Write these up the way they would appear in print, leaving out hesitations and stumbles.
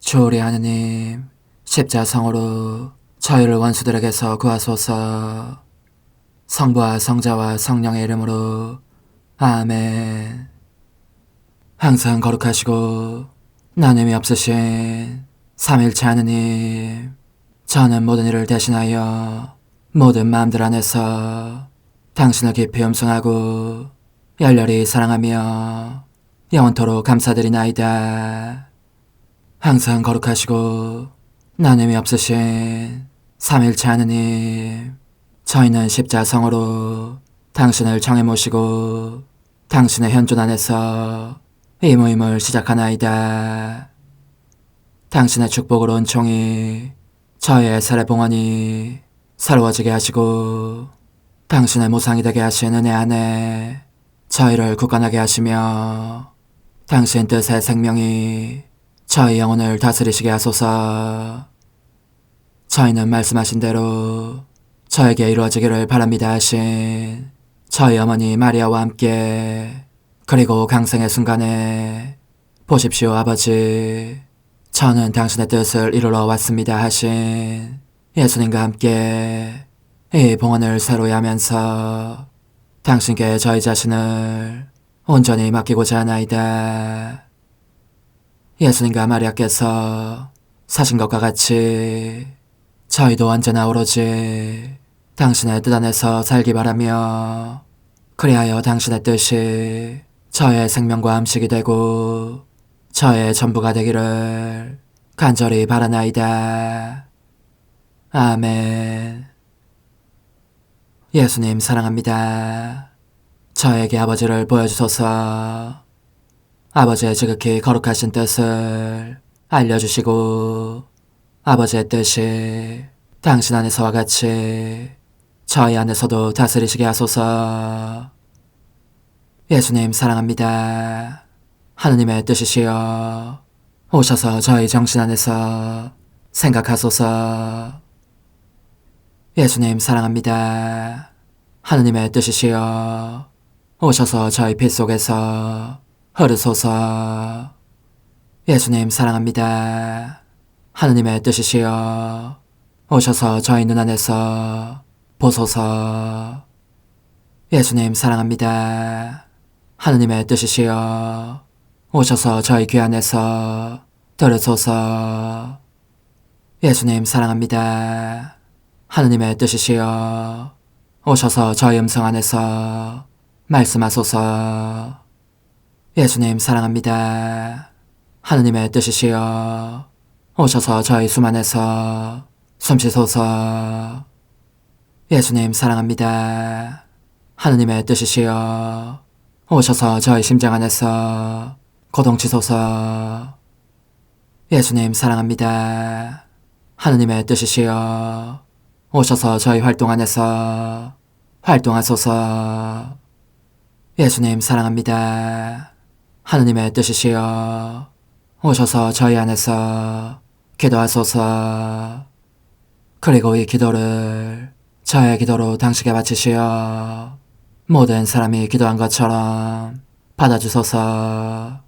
주오리 하느님, 십자성으로 저희를 원수들에게서 구하소서. 성부와 성자와 성령의 이름으로 아멘. 항상 거룩하시고 나눔이 없으신 삼일체 하느님, 저는 모든 일을 대신하여 모든 마음들 안에서 당신을 깊이 음성하고 열렬히 사랑하며 영원토록 감사드리나이다. 항상 거룩하시고 나눔이 없으신 삼일체 하느님, 저희는 십자성으로 당신을 정해 모시고 당신의 현존 안에서 이 모임을 시작하나이다. 당신의 축복으로 은총이 저희의 세례봉헌이 새로워지게 하시고 당신의 모상이 되게 하신 은혜 안에 저희를 굳건하게 하시며 당신 뜻의 생명이 저희 영혼을 다스리시게 하소서. 저희는 말씀하신 대로 저에게 이루어지기를 바랍니다 하신 저희 어머니 마리아와 함께, 그리고 강생의 순간에 보십시오 아버지, 저는 당신의 뜻을 이루러 왔습니다 하신 예수님과 함께 이 봉헌을 새로이 하면서 당신께 저희 자신을 온전히 맡기고자 하나이다. 예수님과 마리아께서 사신 것과 같이 저희도 언제나 오로지 당신의 뜻 안에서 살기 바라며, 그리하여 당신의 뜻이 저의 생명과 음식이 되고 저의 전부가 되기를 간절히 바라나이다. 아멘. 예수님 사랑합니다. 저에게 아버지를 보여주소서. 아버지의 지극히 거룩하신 뜻을 알려주시고 아버지의 뜻이 당신 안에서와 같이 저희 안에서도 다스리시게 하소서. 예수님 사랑합니다. 하느님의 뜻이시여 오셔서 저희 정신 안에서 생각하소서. 예수님 사랑합니다. 하느님의 뜻이시여 오셔서 저희 피 속에서 흐르소서. 예수님 사랑합니다. 하느님의 뜻이시여 오셔서 저희 눈 안에서 보소서. 예수님 사랑합니다. 하느님의 뜻이시여 오셔서 저희 귀 안에서 들으소서. 예수님 사랑합니다. 하느님의 뜻이시여 오셔서 저희 음성 안에서 말씀하소서. 예수님 사랑합니다. 하느님의 뜻이시여 오셔서 저희 숨 안에서 숨쉬소서. 예수님 사랑합니다. 하느님의 뜻이시여 오셔서 저희 심장 안에서 고동치소서. 예수님 사랑합니다. 하느님의 뜻이시여 오셔서 저희 활동 안에서 활동하소서. 예수님 사랑합니다. 하느님의 뜻이시여 오셔서 저희 안에서 기도하소서. 그리고 이 기도를 저의 기도로 당신께 바치시어 모든 사람이 기도한 것처럼 받아주소서.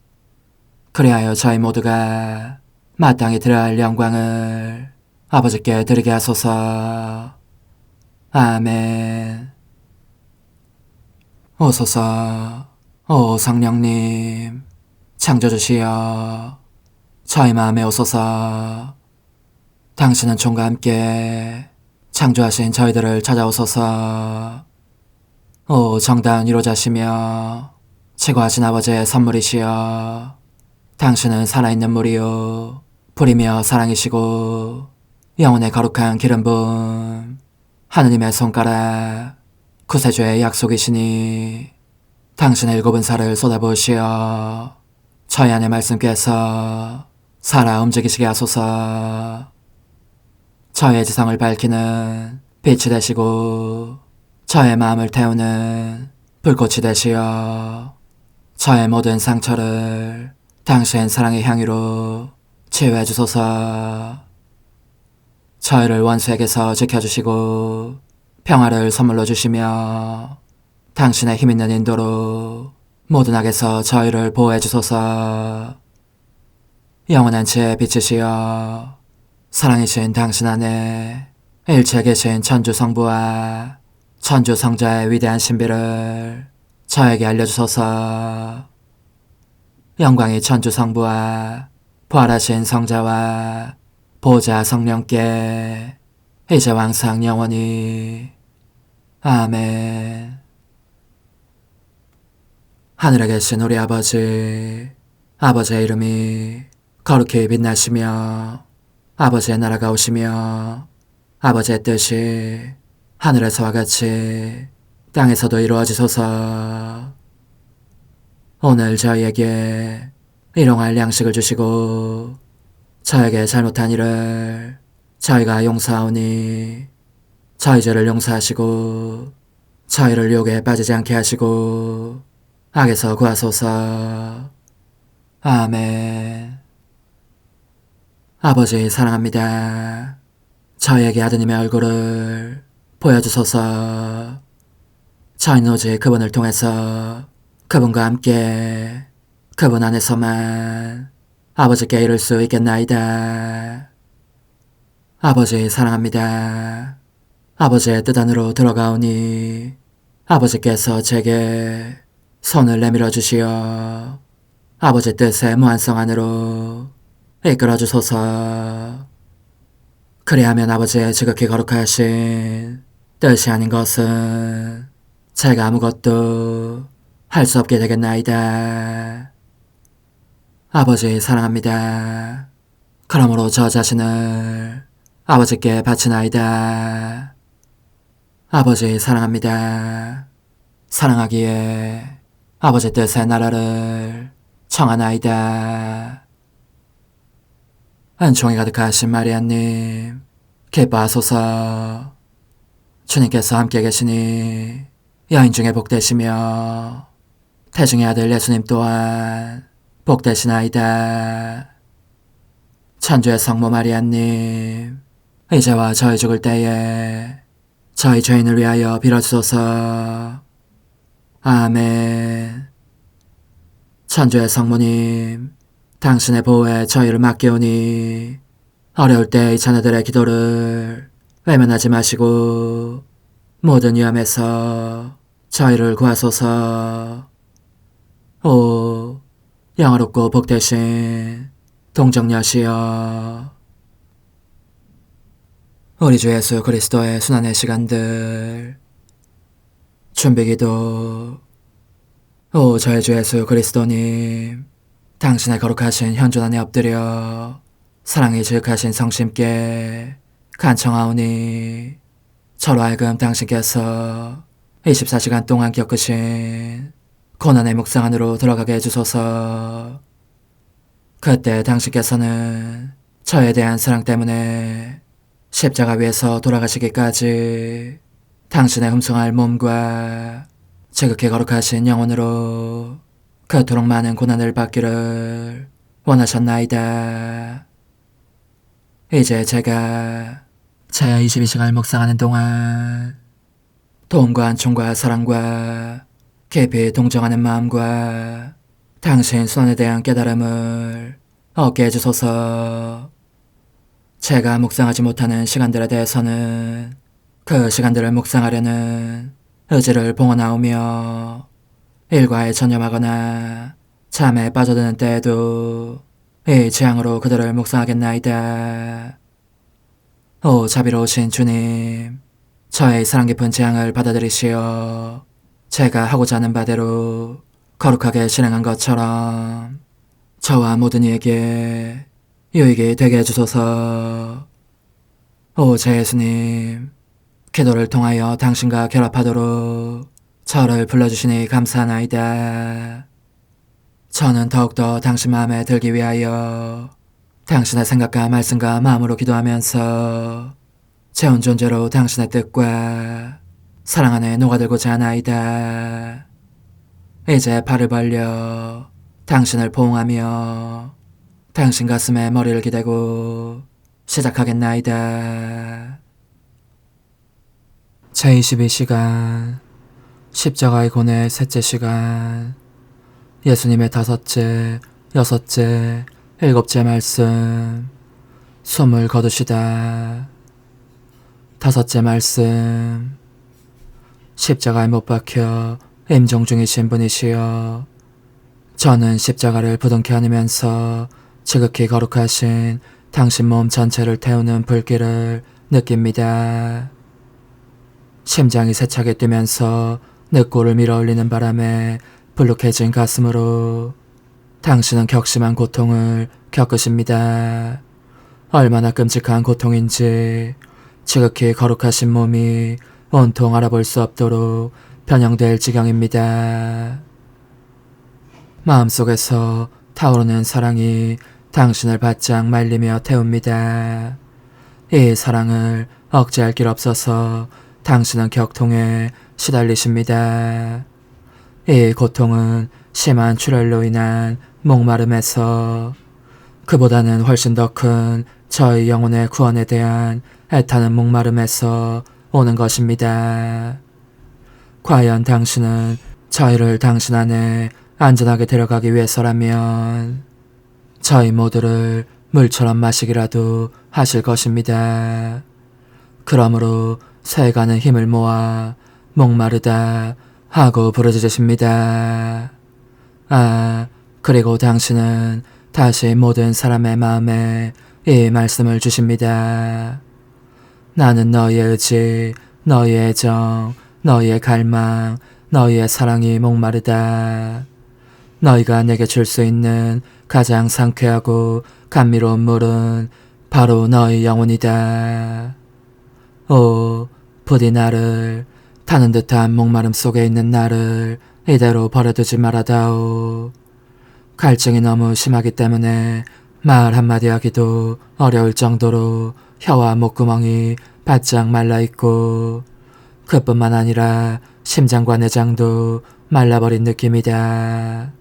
그리하여 저희 모두가 마땅히 드려야 할 영광을 아버지께 드리게 하소서. 아멘. 오소서. 오 성령님 창조주시여 저희 마음에 오소서. 당신은 총과 함께 창조하신 저희들을 찾아오소서. 오 정다운 위로자시며 최고하신 아버지의 선물이시여 당신은 살아있는 물이요 불이며 사랑이시고 영혼의 거룩한 기름 부음 하느님의 손가락 구세주의 약속이시니 당신의 일곱은 살을 쏟아부으시어 저희 안의 말씀께서 살아 움직이시게 하소서. 저의 지성을 밝히는 빛이 되시고 저의 마음을 태우는 불꽃이 되시어 저의 모든 상처를 당신 사랑의 향유로 치유해 주소서. 저희를 원수에게서 지켜주시고 평화를 선물로 주시며 당신의 힘있는 인도로 모든 악에서 저희를 보호해 주소서. 영원한 제 빛이시여 사랑이신 당신 안에 일체 계신 천주 성부와 천주 성자의 위대한 신비를 저에게 알려주소서. 영광이 천주 성부와 부활하신 성자와 보좌 성령께 이제와 항상 영원히 아멘. 하늘에 계신 우리 아버지, 아버지의 이름이 거룩히 빛나시며 아버지의 나라가 오시며 아버지의 뜻이 하늘에서와 같이 땅에서도 이루어지소서. 오늘 저희에게 일용할 양식을 주시고 저에게 잘못한 일을 저희가 용서하오니 저희 죄를 용서하시고 저희를 유혹에 빠지지 않게 하시고 악에서 구하소서. 아멘. 아버지 사랑합니다. 저희에게 아드님의 얼굴을 보여주소서. 저희는 오직 그분을 통해서 그분과 함께 그분 안에서만 아버지께 이룰 수 있겠나이다. 아버지 사랑합니다. 아버지의 뜻 안으로 들어가오니 아버지께서 제게 손을 내밀어 주시어 아버지 뜻의 무한성 안으로 이끌어 주소서. 그리하면 아버지의 지극히 거룩하신 뜻이 아닌 것은 제가 아무것도 할 수 없게 되겠나이다. 아버지 사랑합니다. 그러므로 저 자신을 아버지께 바치나이다. 아버지 사랑합니다. 사랑하기에 아버지 뜻의 나라를 청하나이다. 은총이 가득하신 마리아님, 기뻐하소서. 주님께서 함께 계시니 여인 중에 복되시며 태중의 아들 예수님 또한 복되시나이다. 천주의 성모 마리아님, 이제와 저희 죽을 때에 저희 죄인을 위하여 빌어주소서. 아멘. 천주의 성모님, 당신의 보호에 저희를 맡기오니 어려울 때 이 자녀들의 기도를 외면하지 마시고 모든 위험에서 저희를 구하소서. 오, 영화롭고 복되신 동정녀시여, 우리 주 예수 그리스도의 순환의 시간들 준비기도. 오 저희 주 예수 그리스도님, 당신의 거룩하신 현존 안에 엎드려 사랑이 지극하신 성심께 간청하오니 저로 하여금 당신께서 24시간 동안 겪으신 고난의 묵상 안으로 들어가게 해주소서. 그때 당신께서는 저에 대한 사랑 때문에 십자가 위에서 돌아가시기까지 당신의 흠숭할 몸과 지극히 거룩하신 영혼으로 그토록 많은 고난을 받기를 원하셨나이다. 이제 제가 22시간을 묵상하는 동안 도움과 안총과 사랑과 깊이 동정하는 마음과 당신 순환에 대한 깨달음을 얻게 해주소서. 제가 묵상하지 못하는 시간들에 대해서는 그 시간들을 묵상하려는 의지를 봉헌하오며 일과에 전념하거나 잠에 빠져드는 때에도 이 재앙으로 그들을 묵상하겠나이다. 오 자비로우신 주님, 저의 사랑 깊은 재앙을 받아들이시어 제가 하고자 하는 바대로 거룩하게 실행한 것처럼 저와 모든 이에게 유익이 되게 해주소서. 오 제 예수님, 기도를 통하여 당신과 결합하도록 저를 불러주시니 감사하나이다. 저는 더욱더 당신 마음에 들기 위하여 당신의 생각과 말씀과 마음으로 기도하면서 제 온 존재로 당신의 뜻과 사랑 안에 녹아들고자 하나이다. 이제 발을 벌려 당신을 포옹하며 당신 가슴에 머리를 기대고 시작하겠나이다. 제22시간 십자가의 고뇌 셋째 시간, 예수님의 다섯째, 여섯째, 일곱째 말씀, 숨을 거두시다. 다섯째 말씀, 십자가에 못 박혀 임종 중이신 분이시여, 저는 십자가를 부둥켜 안으면서 지극히 거룩하신 당신 몸 전체를 태우는 불길을 느낍니다. 심장이 세차게 뛰면서 늑골을 밀어올리는 바람에 불룩해진 가슴으로 당신은 격심한 고통을 겪으십니다. 얼마나 끔찍한 고통인지 지극히 거룩하신 몸이 온통 알아볼 수 없도록 변형될 지경입니다. 마음속에서 타오르는 사랑이 당신을 바짝 말리며 태웁니다. 이 사랑을 억제할 길 없어서 당신은 격통에 시달리십니다. 이 고통은 심한 출혈로 인한 목마름에서 그보다는 훨씬 더 큰 저희 영혼의 구원에 대한 애타는 목마름에서 오는 것입니다. 과연 당신은 저희를 당신 안에 안전하게 데려가기 위해서라면 저희 모두를 물처럼 마시기라도 하실 것입니다. 그러므로 새가는 힘을 모아 목마르다 하고 부르짖으십니다. 그리고 당신은 다시 모든 사람의 마음에 이 말씀을 주십니다. 나는 너희의 의지, 너희의 애정, 너희의 갈망, 너희의 사랑이 목마르다. 너희가 내게 줄 수 있는 가장 상쾌하고 감미로운 물은 바로 너희 영혼이다. 오, 부디 나를, 타는 듯한 목마름 속에 있는 나를 이대로 버려두지 말아다오. 갈증이 너무 심하기 때문에 말 한마디 하기도 어려울 정도로 혀와 목구멍이 바짝 말라있고 그뿐만 아니라 심장과 내장도 말라버린 느낌이다.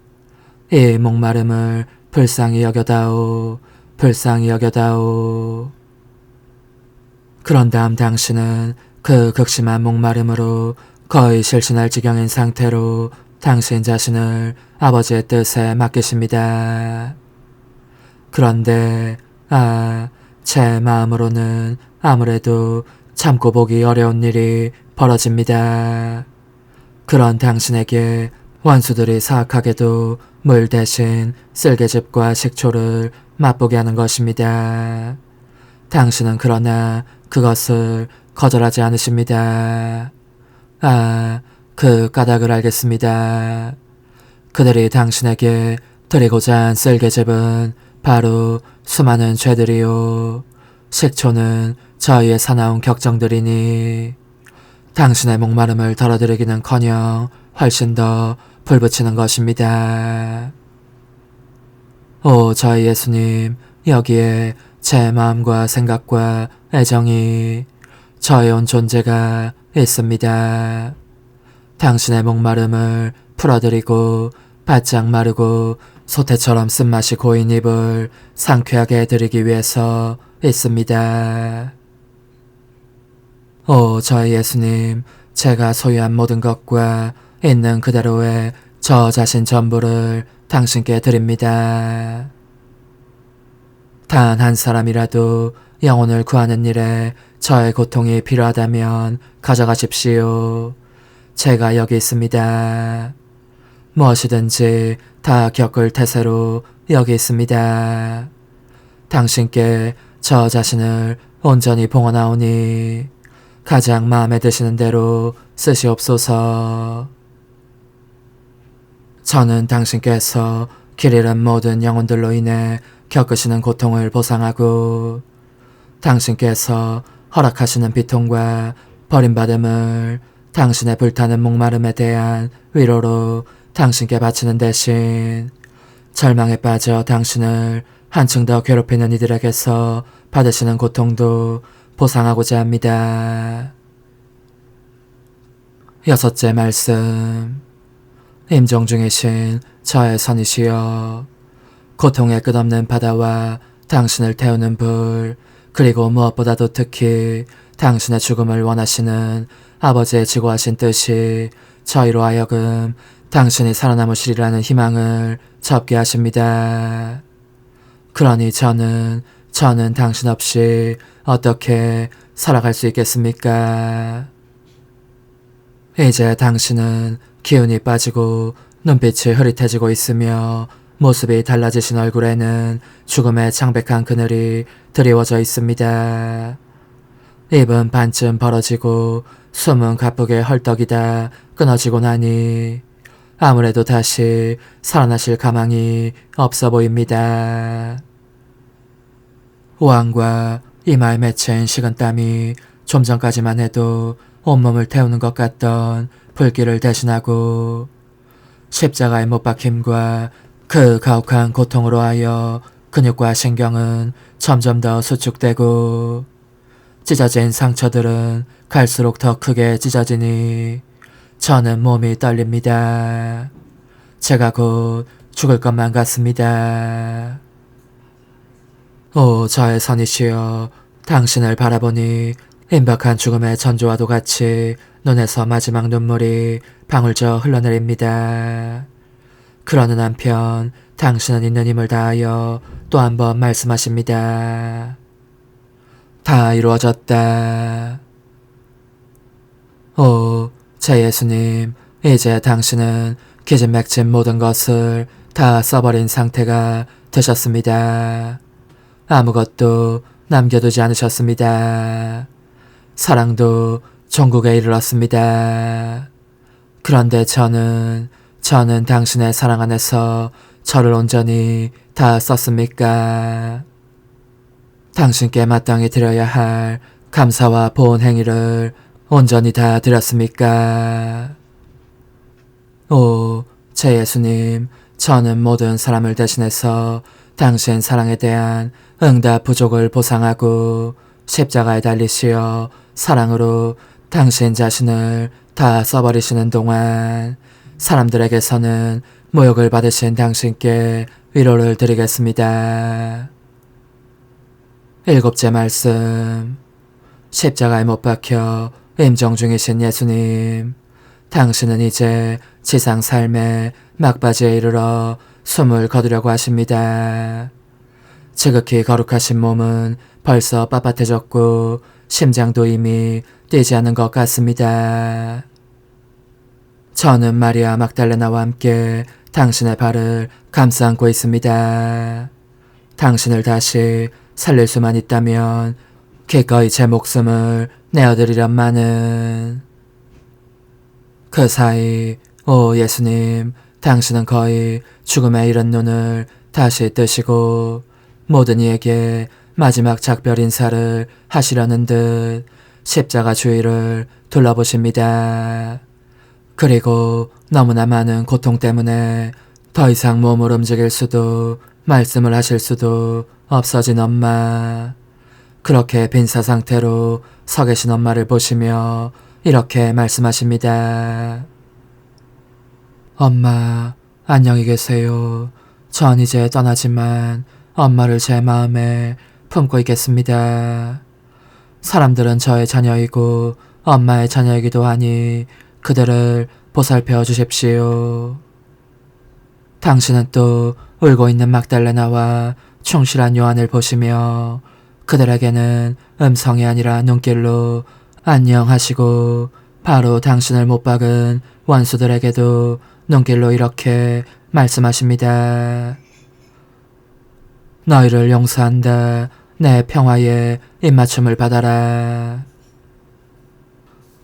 이 목마름을 불쌍히 여겨다오, 불쌍히 여겨다오. 그런 다음 당신은 그 극심한 목마름으로 거의 실신할 지경인 상태로 당신 자신을 아버지의 뜻에 맡기십니다. 그런데 제 마음으로는 아무래도 참고 보기 어려운 일이 벌어집니다. 그런 당신에게 원수들이 사악하게도 물 대신 쓸개즙과 식초를 맛보게 하는 것입니다. 당신은 그러나 그것을 거절하지 않으십니다. 그 까닭을 알겠습니다. 그들이 당신에게 드리고자 한 쓸개즙은 바로 수많은 죄들이요, 식초는 저희의 사나운 격정들이니 당신의 목마름을 덜어드리기는커녕 훨씬 더 불붙이는 것입니다. 오, 저희 예수님, 여기에 제 마음과 생각과 애정이, 저의 온 존재가 있습니다. 당신의 목마름을 풀어드리고 바짝 마르고 소태처럼 쓴맛이 고인 입을 상쾌하게 해드리기 위해서 있습니다. 오, 저희 예수님, 제가 소유한 모든 것과 있는 그대로의 저 자신 전부를 당신께 드립니다. 단 한 사람이라도 영혼을 구하는 일에 저의 고통이 필요하다면 가져가십시오. 제가 여기 있습니다. 무엇이든지 다 겪을 태세로 여기 있습니다. 당신께 저 자신을 온전히 봉헌하오니 가장 마음에 드시는 대로 쓰시옵소서. 저는 당신께서 길 잃은 모든 영혼들로 인해 겪으시는 고통을 보상하고 당신께서 허락하시는 비통과 버림받음을 당신의 불타는 목마름에 대한 위로로 당신께 바치는 대신 절망에 빠져 당신을 한층 더 괴롭히는 이들에게서 받으시는 고통도 보상하고자 합니다. 여섯째 말씀, 임종 중이신 저의 선이시여, 고통의 끝없는 바다와 당신을 태우는 불, 그리고 무엇보다도 특히 당신의 죽음을 원하시는 아버지의 지고하신 뜻이 저희로 하여금 당신이 살아남으시리라는 희망을 접게 하십니다. 그러니 저는 당신 없이 어떻게 살아갈 수 있겠습니까? 이제 당신은 기운이 빠지고 눈빛이 흐릿해지고 있으며 모습이 달라지신 얼굴에는 죽음의 창백한 그늘이 드리워져 있습니다. 입은 반쯤 벌어지고 숨은 가쁘게 헐떡이다 끊어지고 나니 아무래도 다시 살아나실 가망이 없어 보입니다. 오한과 이마에 맺힌 식은땀이 좀 전까지만 해도 온몸을 태우는 것 같던 불길을 대신하고 십자가의 못 박힘과 그 가혹한 고통으로 하여 근육과 신경은 점점 더 수축되고 찢어진 상처들은 갈수록 더 크게 찢어지니 저는 몸이 떨립니다. 제가 곧 죽을 것만 같습니다. 오, 저의 선이시여, 당신을 바라보니 임박한 죽음의 전조와도 같이 눈에서 마지막 눈물이 방울져 흘러내립니다. 그러는 한편 당신은 있는 힘을 다하여 또 한 번 말씀하십니다. 다 이루어졌다. 오, 제 예수님, 이제 당신은 기진맥진 모든 것을 다 써버린 상태가 되셨습니다. 아무것도 남겨두지 않으셨습니다. 사랑도 종국에 이르렀습니다. 그런데 저는 당신의 사랑 안에서 저를 온전히 다 썼습니까? 당신께 마땅히 드려야 할 감사와 보온 행위를 온전히 다 드렸습니까? 오, 제 예수님, 저는 모든 사람을 대신해서 당신 사랑에 대한 응답 부족을 보상하고 십자가에 달리시어 사랑으로 당신 자신을 다 써버리시는 동안 사람들에게서는 모욕을 받으신 당신께 위로를 드리겠습니다. 일곱째 말씀. 십자가에 못 박혀 임종 중이신 예수님, 당신은 이제 지상 삶의 막바지에 이르러 숨을 거두려고 하십니다. 지극히 거룩하신 몸은 벌써 빳빳해졌고 심장도 이미 뛰지 않는 것 같습니다. 저는 마리아 막달레나와 함께 당신의 발을 감싸 안고 있습니다. 당신을 다시 살릴 수만 있다면 기꺼이 제 목숨을 내어드리련마는. 그 사이 오 예수님, 당신은 거의 죽음에 이른 눈을 다시 뜨시고 모든 이에게 마지막 작별 인사를 하시려는 듯 십자가 주위를 둘러보십니다. 그리고 너무나 많은 고통 때문에 더 이상 몸을 움직일 수도 말씀을 하실 수도 없어진 엄마. 그렇게 빈사 상태로 서 계신 엄마를 보시며 이렇게 말씀하십니다. 엄마, 안녕히 계세요. 전 이제 떠나지만 엄마를 제 마음에 품고 있겠습니다. 사람들은 저의 자녀이고 엄마의 자녀이기도 하니 그들을 보살펴 주십시오. 당신은 또 울고 있는 막달레나와 충실한 요한을 보시며 그들에게는 음성이 아니라 눈길로 안녕하시고 바로 당신을 못 박은 원수들에게도 눈길로 이렇게 말씀하십니다. 너희를 용서한다. 내 평화에 입맞춤을 받아라.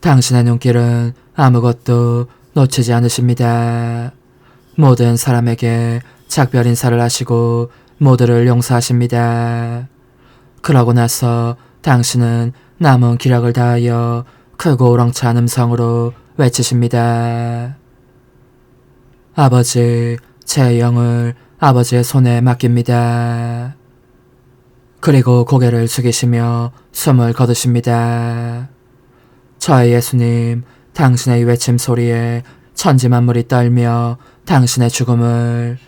당신의 눈길은 아무것도 놓치지 않으십니다. 모든 사람에게 작별 인사를 하시고 모두를 용서하십니다. 그러고 나서 당신은 남은 기력을 다하여 크고 우렁찬 음성으로 외치십니다. 아버지, 제 영을 아버지의 손에 맡깁니다. 그리고 고개를 숙이시며 숨을 거두십니다. 저의 예수님, 당신의 이 외침 소리에 천지 만물이 떨며 당신의 죽음을,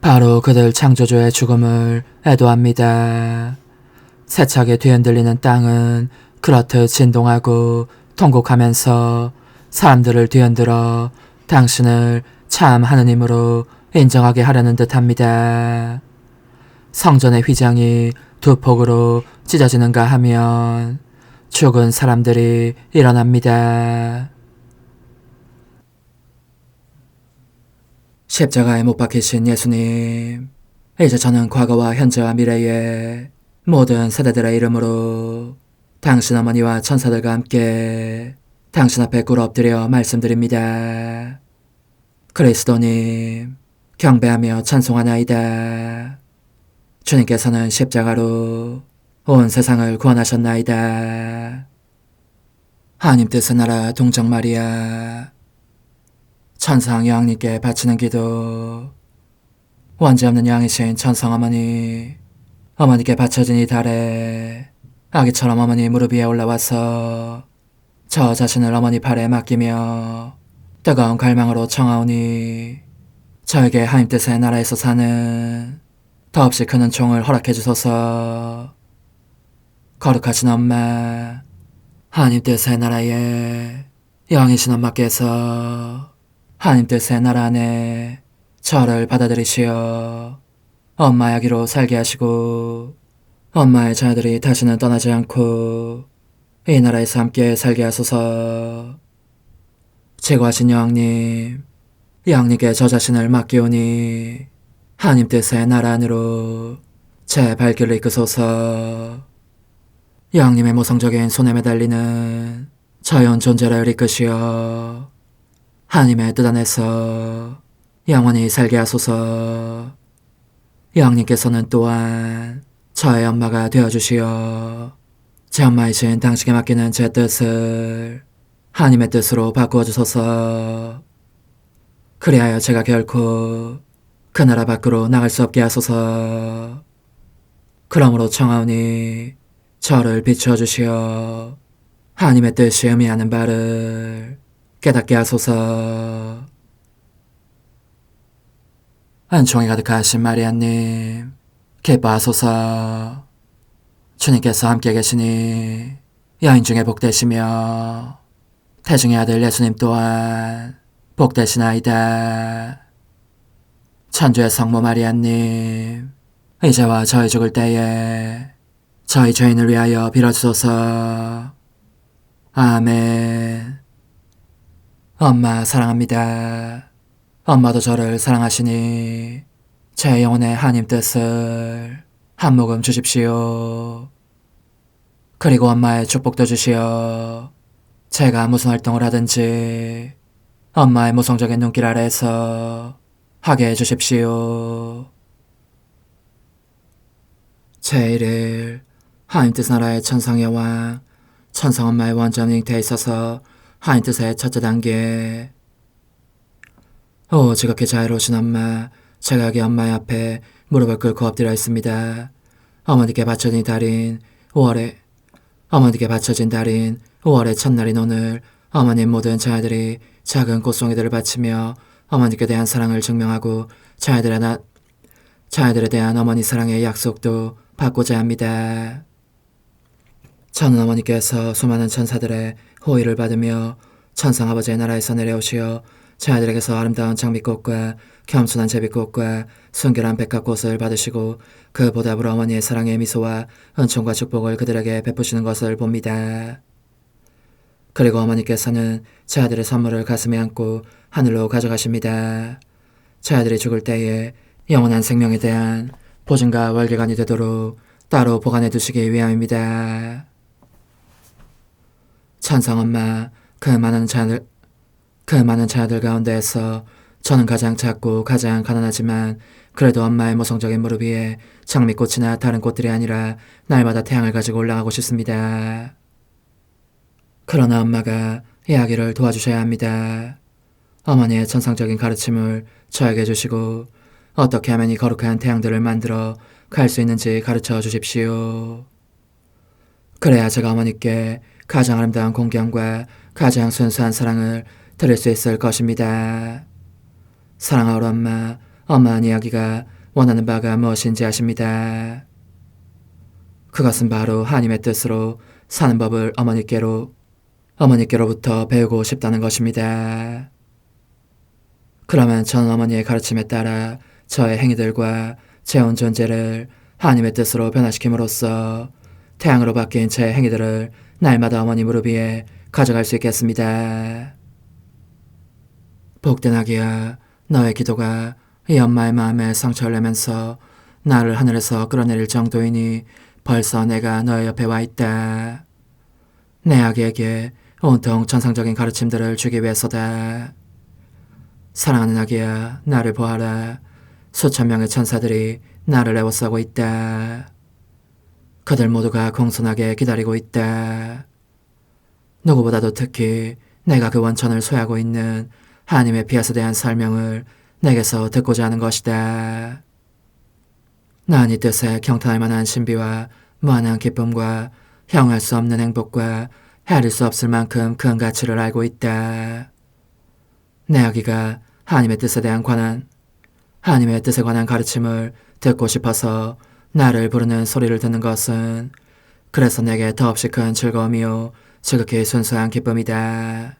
바로 그들 창조주의 죽음을 애도합니다. 세차게 뒤흔들리는 땅은 그렇듯 진동하고 통곡하면서 사람들을 뒤흔들어 당신을 참 하느님으로 인정하게 하려는 듯합니다. 성전의 휘장이 두 폭으로 찢어지는가 하면 죽은 사람들이 일어납니다. 십자가에 못 박히신 예수님, 이제 저는 과거와 현재와 미래의 모든 세대들의 이름으로 당신 어머니와 천사들과 함께 당신 앞에 꿇어 엎드려 말씀드립니다. 그리스도님, 경배하며 찬송하나이다. 주님께서는 십자가로 온 세상을 구원하셨나이다. 하나님 뜻의 나라 동정 마리아, 천상 여왕님께 바치는 기도. 원죄 없는 양이신 천상 어머니, 어머니께 바쳐진 이 달에 아기처럼 어머니 무릎 위에 올라와서 저 자신을 어머니 팔에 맡기며 뜨거운 갈망으로 청하오니 저에게 하나님 뜻의 나라에서 사는 더없이 큰 은총을 허락해 주소서. 거룩하신 엄마, 하나님 뜻의 나라에 영이신 엄마께서 하나님 뜻의 나라 안에 저를 받아들이시어 엄마의 아기로 살게 하시고 엄마의 자녀들이 다시는 떠나지 않고 이 나라에서 함께 살게 하소서. 제거하신 여왕님, 여왕님께 저 자신을 맡기오니 하나님 뜻의 나라 안으로 제 발길을 이끄소서. 여왕님의 모성적인 손에 매달리는 저연 존재를 이끄시어 하나님의 뜻 안에서 영원히 살게 하소서. 여왕님께서는 또한 저의 엄마가 되어주시어 제 엄마이신 당신께 맡기는 제 뜻을 하나님의 뜻으로 바꾸어 주소서. 그리하여 제가 결코 그 나라 밖으로 나갈 수 없게 하소서. 그러므로 청하오니 저를 비추어 주시어 하나님의 뜻이 의미하는 바를 깨닫게 하소서. 은총이 가득하신 마리아님, 기뻐하소서. 주님께서 함께 계시니 여인 중에 복되시며 태중의 아들 예수님 또한 복되시나이다. 천주의 성모 마리아님, 이제와 저희 죽을 때에 저희 죄인을 위하여 빌어주소서. 아멘. 엄마 사랑합니다. 엄마도 저를 사랑하시니 제 영혼의 하나님 뜻을 한 모금 주십시오. 그리고 엄마의 축복도 주시어 제가 무슨 활동을 하든지 엄마의 모성적인 눈길 아래에서 하게 해주십시오. 제1일 하나님 뜻 나라의 천상여왕, 천상엄마의 원점 잉태에 있어서 하나님 뜻의 첫째 단계. 오 지극히 자애로우신 엄마, 제가 여기 엄마의 앞에 무릎을 꿇고 엎드려 있습니다. 어머니께 바쳐진 달인 5월의 첫날인 오늘 어머님 모든 자녀들이 작은 꽃송이들을 바치며 어머니께 대한 사랑을 증명하고 자녀들에 대한 어머니 사랑의 약속도 받고자 합니다. 저는 어머니께서 수많은 천사들의 호의를 받으며 천상아버지의 나라에서 내려오시어 자녀들에게서 아름다운 장미꽃과 겸손한 제비꽃과 순결한 백합꽃을 받으시고 그 보답으로 어머니의 사랑의 미소와 은총과 축복을 그들에게 베푸시는 것을 봅니다. 그리고 어머니께서는 자녀들의 선물을 가슴에 안고 하늘로 가져가십니다. 자녀들이 죽을 때에 영원한 생명에 대한 보증과 월계관이 되도록 따로 보관해 두시기 위함입니다. 천상엄마, 그 많은 자녀들 가운데에서 저는 가장 작고 가장 가난하지만 그래도 엄마의 모성적인 무릎 위에 장미꽃이나 다른 꽃들이 아니라 날마다 태양을 가지고 올라가고 싶습니다. 그러나 엄마가 이 아기를 도와주셔야 합니다. 어머니의 천상적인 가르침을 저에게 주시고 어떻게 하면 이 거룩한 태양들을 만들어 갈 수 있는지 가르쳐 주십시오. 그래야 제가 어머니께 가장 아름다운 공경과 가장 순수한 사랑을 드릴 수 있을 것입니다. 사랑하오라 엄마, 엄마한 이야기가 원하는 바가 무엇인지 아십니다. 그것은 바로 하나님의 뜻으로 사는 법을 어머니께로부터 배우고 싶다는 것입니다. 그러면 저는 어머니의 가르침에 따라 저의 행위들과 제 온 존재를 하나님의 뜻으로 변화시킴으로써 태양으로 바뀐 제 행위들을 날마다 어머니 무릎 위에 가져갈 수 있겠습니다. 복된 아기야, 너의 기도가 이 엄마의 마음에 상처를 내면서 나를 하늘에서 끌어내릴 정도이니 벌써 내가 너의 옆에 와 있다. 내 아기에게 온통 천상적인 가르침들을 주기 위해서다. 사랑하는 아기야, 나를 보아라. 수천 명의 천사들이 나를 애워싸고 있다. 그들 모두가 공손하게 기다리고 있다. 누구보다도 특히 내가 그 원천을 소유하고 있는 하나님의 피앗에 대한 설명을 내게서 듣고자 하는 것이다. 난 이 뜻에 경탄할 만한 신비와 무한한 기쁨과 형할 수 없는 행복과 헤아릴 수 없을 만큼 큰 가치를 알고 있다. 내 아기가 하나님의 뜻에 관한 가르침을 듣고 싶어서 나를 부르는 소리를 듣는 것은 그래서 내게 더없이 큰 즐거움이요 지극히 순수한 기쁨이다.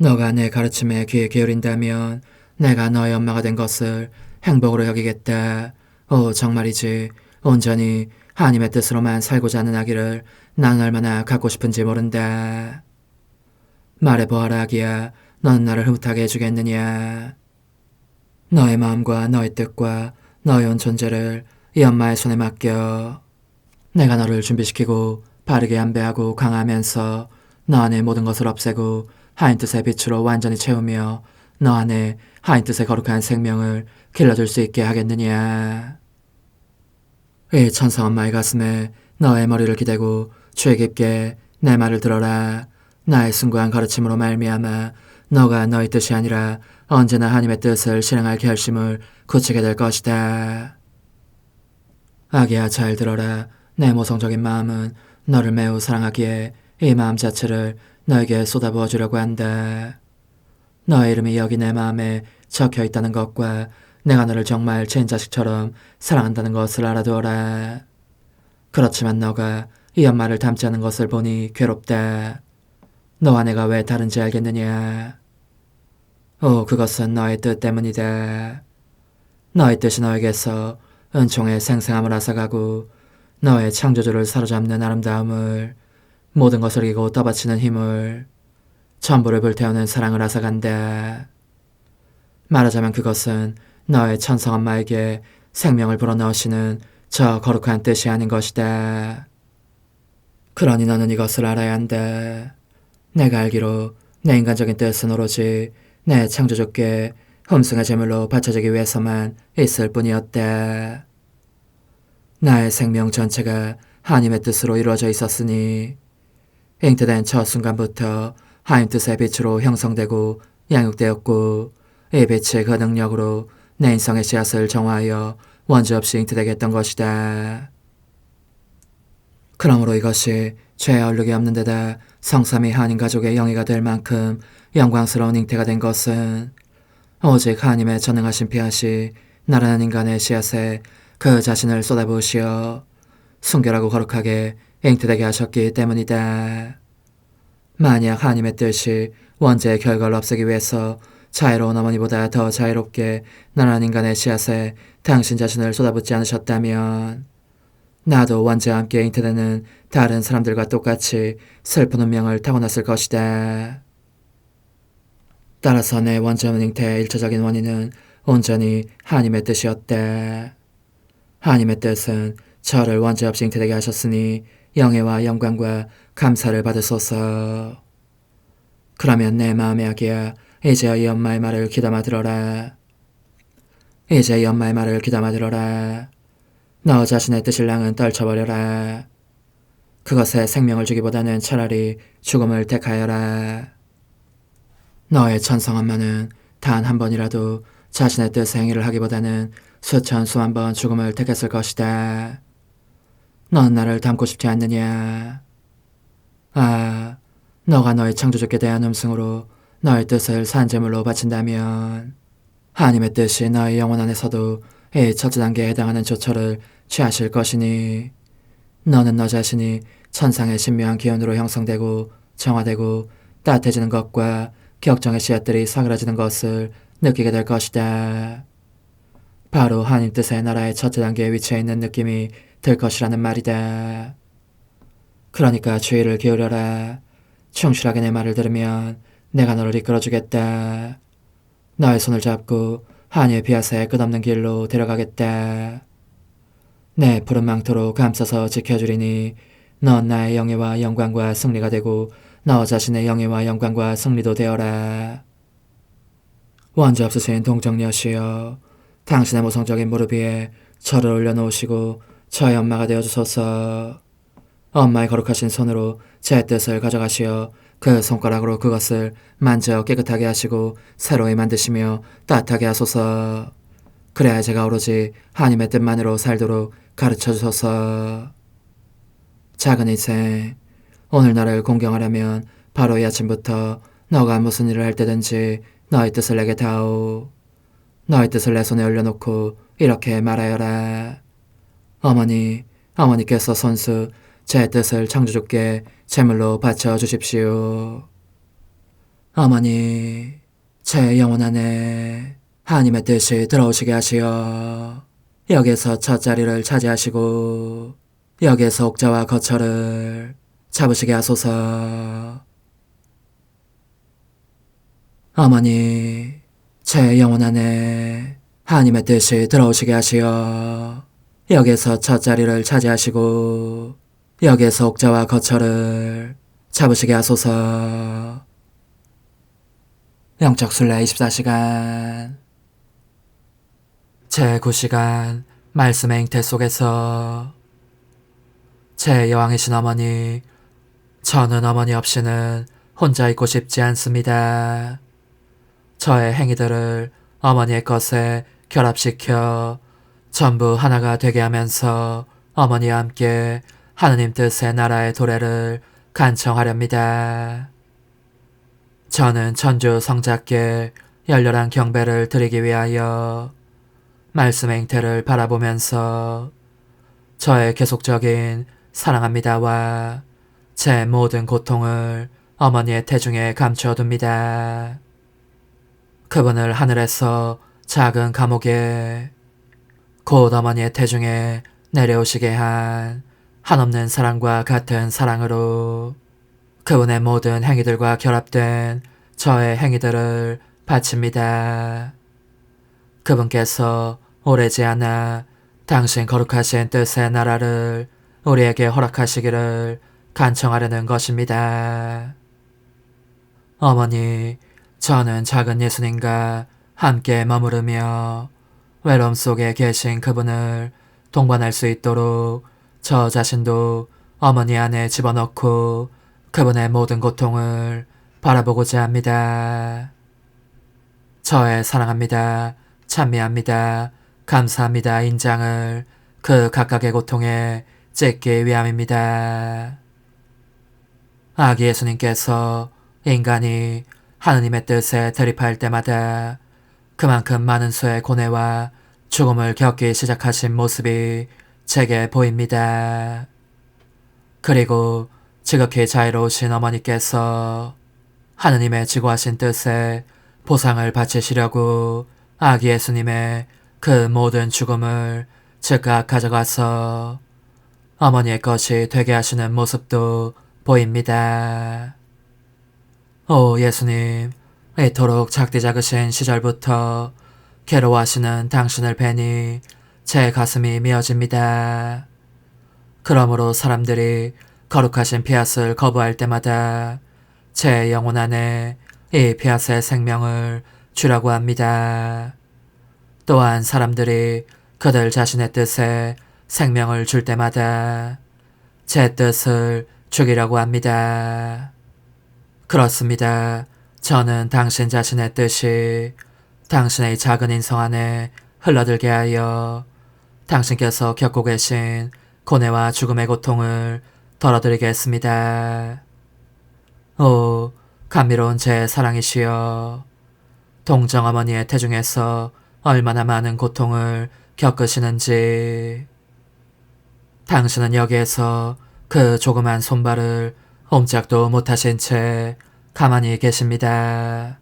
너가 내 가르침에 귀에 기울인다면 내가 너의 엄마가 된 것을 행복으로 여기겠다. 오, 정말이지. 온전히 하나님의 뜻으로만 살고자 하는 아기를 난 얼마나 갖고 싶은지 모른다. 말해보아라 아기야. 넌 나를 흐뭇하게 해주겠느냐. 너의 마음과 너의 뜻과 너의 온 존재를 이 엄마의 손에 맡겨. 내가 너를 준비시키고 바르게 안배하고 강화하면서 너 안에 모든 것을 없애고 하나님 뜻의 빛으로 완전히 채우며 너 안에 하나님 뜻의 거룩한 생명을 길러줄 수 있게 하겠느냐. 이 천사 엄마의 가슴에 너의 머리를 기대고 주의 깊게 내 말을 들어라. 나의 숭고한 가르침으로 말미암아 너가 너의 뜻이 아니라 언제나 하나님의 뜻을 실행할 결심을 굳히게 될 것이다. 아기야, 잘 들어라. 내 모성적인 마음은 너를 매우 사랑하기에 이 마음 자체를 너에게 쏟아부어 주려고 한다. 너의 이름이 여기 내 마음에 적혀 있다는 것과 내가 너를 정말 제 자식처럼 사랑한다는 것을 알아두어라. 그렇지만 너가 이 엄마를 닮지 않은 것을 보니 괴롭다. 너와 내가 왜 다른지 알겠느냐. 오, 그것은 너의 뜻 때문이다. 너의 뜻이 너에게서 은총의 생생함을 앗아가고 너의 창조주를 사로잡는 아름다움을, 모든 것을 이기고 떠받치는 힘을, 전부를 불태우는 사랑을 앗아간다. 말하자면 그것은 너의 천성 엄마에게 생명을 불어넣으시는 저 거룩한 뜻이 아닌 것이다. 그러니 너는 이것을 알아야 한다. 내가 알기로 내 인간적인 뜻은 오로지 내 창조주께 흠숭의 제물로 바쳐지기 위해서만 있을 뿐이었다. 나의 생명 전체가 하나님의 뜻으로 이루어져 있었으니 잉태된 첫 순간부터 하나님 뜻의 빛으로 형성되고 양육되었고 이 빛이 그 능력으로 내 인성의 씨앗을 정화하여 원죄 없이 잉태되게 했던 것이다. 그러므로 이것이 죄의 얼룩이 없는 데다 성삼위 하나님 가족의 영예가 될 만큼 영광스러운 잉태가 된 것은 오직 하나님의 전능하신 피앗이 나라는 인간의 씨앗에 그 자신을 쏟아부으시어 순결하고 거룩하게 잉태되게 하셨기 때문이다. 만약 하나님의 뜻이 원죄의 결과를 없애기 위해서 자유로운 어머니보다 더 자유롭게 나라는 인간의 씨앗에 당신 자신을 쏟아붓지 않으셨다면 나도 원죄와 함께 잉태되는 다른 사람들과 똑같이 슬픈 운명을 타고났을 것이다. 따라서 내 원죄 없는 잉태의 일차적인 원인은 온전히 하나님의 뜻이었다. 하나님의 뜻은 저를 원죄 없이 잉태되게 하셨으니 영예와 영광과 감사를 받으소서. 그러면 내 마음의 아기야, 이제 이 엄마의 말을 귀담아 들어라. 이제 이 엄마의 말을 귀담아 들어라. 너 자신의 뜻일랑은 떨쳐버려라. 그것에 생명을 주기보다는 차라리 죽음을 택하여라. 너의 천성 엄마는 단 한 번이라도 자신의 뜻의 행위를 하기보다는 수천 수만 번 죽음을 택했을 것이다. 넌 나를 닮고 싶지 않느냐? 아, 너가 너의 창조주께 대한 음성으로 너의 뜻을 산제물로 바친다면 하나님의 뜻이 너의 영혼 안에서도 이 첫째 단계에 해당하는 조처를 취하실 것이니 너는 너 자신이 천상의 신묘한 기운으로 형성되고 정화되고 따뜻해지는 것과 격정의 씨앗들이 사그라지는 것을 느끼게 될 것이다. 바로 하나님 뜻의 나라의 첫째 단계에 위치해 있는 느낌이 들 것이라는 말이다. 그러니까 주의를 기울여라. 충실하게 내 말을 들으면 내가 너를 이끌어주겠다. 너의 손을 잡고 하나님의 비아사의 끝없는 길로 데려가겠다. 내 푸른 망토로 감싸서 지켜주리니 넌 나의 영예와 영광과 승리가 되고 너 자신의 영예와 영광과 승리도 되어라. 원죄 없으신 동정녀시여, 당신의 모성적인 무릎 위에 저를 올려놓으시고 저의 엄마가 되어주소서. 엄마의 거룩하신 손으로 제 뜻을 가져가시어 그 손가락으로 그것을 만져 깨끗하게 하시고 새로이 만드시며 따뜻하게 하소서. 그래야 제가 오로지 하나님의 뜻만으로 살도록 가르쳐주소서. 작은 인생, 오늘 나를 공경하려면 바로 이 아침부터 너가 무슨 일을 할 때든지 너의 뜻을 내게 다오. 너의 뜻을 내 손에 올려놓고 이렇게 말하여라. 어머니께서 손수 제 뜻을 창조주께 제물로 바쳐 주십시오. 어머니, 제 영혼 안에 하나님의 뜻이 들어오시게 하시어 여기에서 첫 자리를 차지하시고 여기에서 옥자와 거처를 잡으시게 하소서. 어머니, 제 영혼 안에 하나님의 뜻이 들어오시게 하시어 여기에서 첫 자리를 차지하시고 여기에서 옥자와 거처를 잡으시게 하소서. 영적 순례 24시간 제9시간 말씀의 잉태 속에서 제 여왕이신 어머니, 저는 어머니 없이는 혼자 있고 싶지 않습니다. 저의 행위들을 어머니의 것에 결합시켜 전부 하나가 되게 하면서 어머니와 함께 하느님 뜻의 나라의 도래를 간청하렵니다. 저는 천주 성자께 열렬한 경배를 드리기 위하여 말씀의 잉태를 바라보면서 저의 계속적인 사랑합니다와 제 모든 고통을 어머니의 태중에 감추어둡니다. 그분을 하늘에서 작은 감옥에 곧 어머니의 태중에 내려오시게 한 한없는 사랑과 같은 사랑으로 그분의 모든 행위들과 결합된 저의 행위들을 바칩니다. 그분께서 오래지 않아 당신 거룩하신 뜻의 나라를 우리에게 허락하시기를 간청하려는 것입니다. 어머니, 저는 작은 예수님과 함께 머무르며 외로움 속에 계신 그분을 동반할 수 있도록 저 자신도 어머니 안에 집어넣고 그분의 모든 고통을 바라보고자 합니다. 저의 사랑합니다, 찬미합니다, 감사합니다 인장을 그 각각의 고통에 찍기 위함입니다. 아기 예수님께서 인간이 하느님의 뜻에 대립할 때마다 그만큼 많은 수의 고뇌와 죽음을 겪기 시작하신 모습이 제게 보입니다. 그리고 지극히 자유로우신 어머니께서 하느님의 지고하신 뜻에 보상을 바치시려고 아기 예수님의 그 모든 죽음을 즉각 가져가서 어머니의 것이 되게 하시는 모습도 보입니다. 오 예수님, 이토록 작디 작으신 시절부터 괴로워하시는 당신을 뵈니 제 가슴이 미어집니다. 그러므로 사람들이 거룩하신 피앗을 거부할 때마다 제 영혼 안에 이 피앗의 생명을 주려고 합니다. 또한 사람들이 그들 자신의 뜻에 생명을 줄 때마다 제 뜻을 죽이려고 합니다. 그렇습니다. 저는 당신 자신의 뜻이 당신의 작은 인성 안에 흘러들게 하여 당신께서 겪고 계신 고뇌와 죽음의 고통을 덜어드리겠습니다. 오, 감미로운 제 사랑이시여, 동정어머니의 태중에서 얼마나 많은 고통을 겪으시는지 당신은 여기에서 그 조그만 손발을 옴짝도 못하신 채 가만히 계십니다.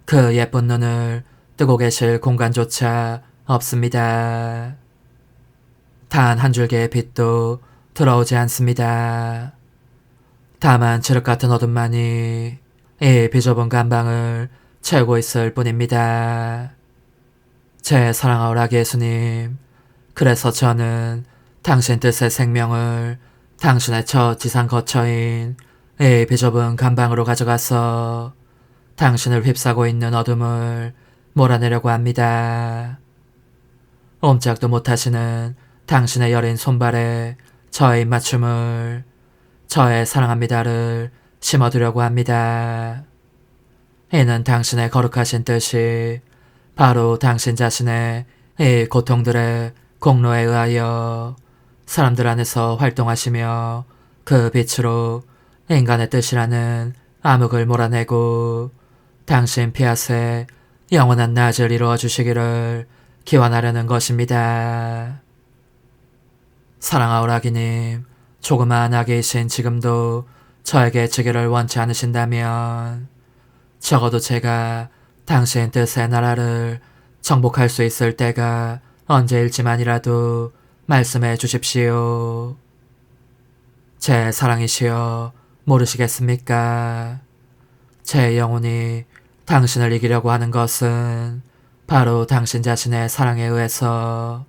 그 예쁜 눈을 뜨고 계실 공간조차 없습니다. 단 한 줄기의 빛도 들어오지 않습니다. 다만 칠흑 같은 어둠만이 이 비좁은 감방을 채우고 있을 뿐입니다. 제 사랑하오 라기 예수님, 그래서 저는 당신 뜻의 생명을 당신의 첫 지상 거처인 이 비좁은 감방으로 가져가서 당신을 휩싸고 있는 어둠을 몰아내려고 합니다. 옴짝도 못하시는 당신의 여린 손발에 저의 입맞춤을, 저의 사랑합니다를 심어두려고 합니다. 이는 당신의 거룩하신 뜻이 바로 당신 자신의 이 고통들의 공로에 의하여 사람들 안에서 활동하시며 그 빛으로 인간의 뜻이라는 암흑을 몰아내고 당신 피아스의 영원한 낮을 이루어 주시기를 기원하려는 것입니다. 사랑하오 라기님, 조그마한 아기이신 지금도 저에게 지기를 원치 않으신다면 적어도 제가 당신 뜻의 나라를 정복할 수 있을 때가 언제일지만이라도 말씀해 주십시오. 제 사랑이시여, 모르시겠습니까? 제 영혼이 당신을 이기려고 하는 것은 바로 당신 자신의 사랑에 의해서,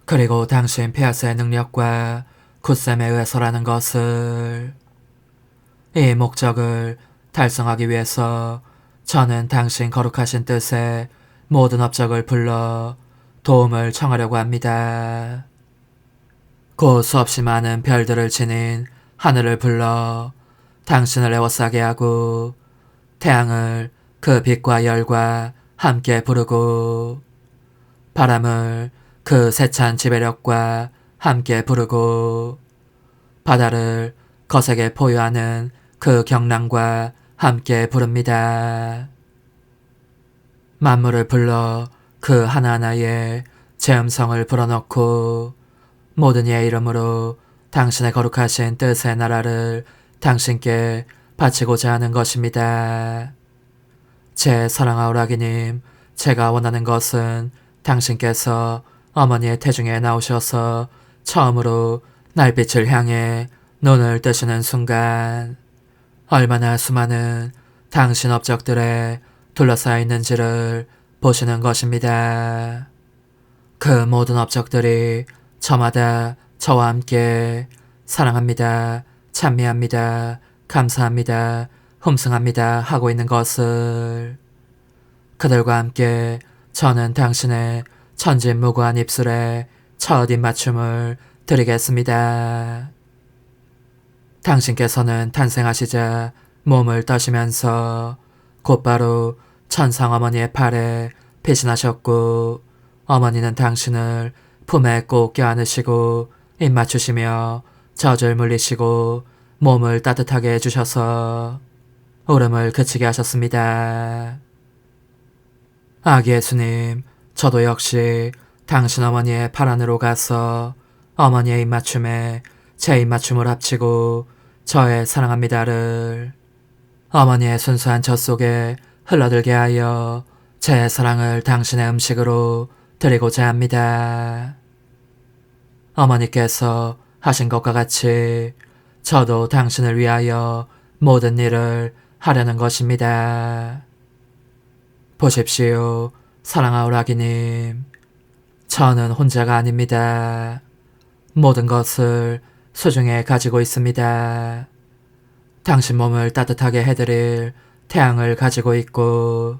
그리고 당신 피아스의 능력과 굳셈에 의해서라는 것을, 이 목적을 달성하기 위해서 저는 당신 거룩하신 뜻의 모든 업적을 불러 도움을 청하려고 합니다. 곧 수없이 많은 별들을 지닌 하늘을 불러 당신을 에워싸게 하고 태양을 그 빛과 열과 함께 부르고 바람을 그 세찬 지배력과 함께 부르고 바다를 거세게 포효하는 그 경랑과 함께 부릅니다. 만물을 불러 그 하나하나에 제 음성을 불어넣고 모든 이의 이름으로 당신의 거룩하신 뜻의 나라를 당신께 바치고자 하는 것입니다. 제 사랑하오 라기님, 제가 원하는 것은 당신께서 어머니의 태중에 나오셔서 처음으로 날빛을 향해 눈을 뜨시는 순간 얼마나 수많은 당신 업적들에 둘러싸여 있는지를 보시는 것입니다. 그 모든 업적들이 저마다 저와 함께 사랑합니다, 찬미합니다, 감사합니다, 흠승합니다 하고 있는 것을, 그들과 함께 저는 당신의 천진무구한 입술에 첫 입맞춤을 드리겠습니다. 당신께서는 탄생하시자 몸을 떠시면서 곧바로 천상 어머니의 팔에 배신하셨고 어머니는 당신을 품에 꼭 껴안으시고 입맞추시며 젖을 물리시고 몸을 따뜻하게 해주셔서 울음을 그치게 하셨습니다. 아기 예수님, 저도 역시 당신 어머니의 팔 안으로 가서 어머니의 입맞춤에 제 입맞춤을 합치고 저의 사랑합니다를 어머니의 순수한 젖 속에 흘러들게 하여 제 사랑을 당신의 음식으로 드리고자 합니다. 어머니께서 하신 것과 같이 저도 당신을 위하여 모든 일을 하려는 것입니다. 보십시오, 사랑하오 라기님. 저는 혼자가 아닙니다. 모든 것을 소중히 가지고 있습니다. 당신 몸을 따뜻하게 해드릴 태양을 가지고 있고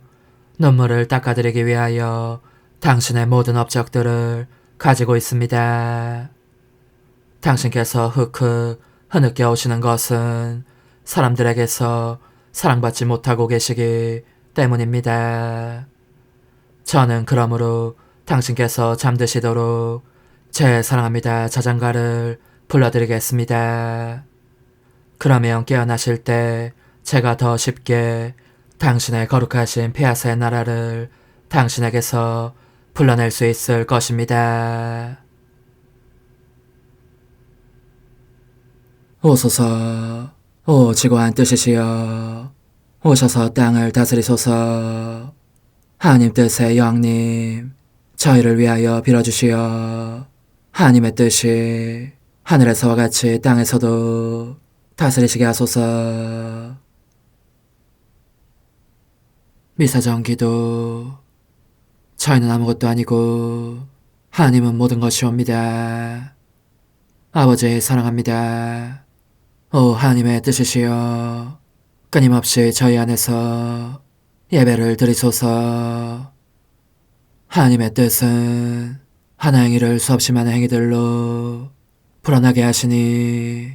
눈물을 닦아드리기 위하여 당신의 모든 업적들을 가지고 있습니다. 당신께서 흑흑 흐느껴 오시는 것은 사람들에게서 사랑받지 못하고 계시기 때문입니다. 저는 그러므로 당신께서 잠드시도록 제 사랑합니다 자장가를 불러드리겠습니다. 그러면 깨어나실 때 제가 더 쉽게 당신의 거룩하신 피아스의 나라를 당신에게서 불러낼 수 있을 것입니다. 오소서, 오 지고한 뜻이시여, 오셔서 땅을 다스리소서. 하나님 뜻의 여왕님, 저희를 위하여 빌어주시어 하나님의 뜻이 하늘에서와 같이 땅에서도 다스리시게 하소서. 미사정 기도. 저희는 아무것도 아니고 하나님은 모든 것이옵니다. 아버지 사랑합니다. 오 하나님의 뜻이시여 끊임없이 저희 안에서 예배를 드리소서. 하나님의 뜻은 하나 행위를 수없이 많은 행위들로 불어나게 하시니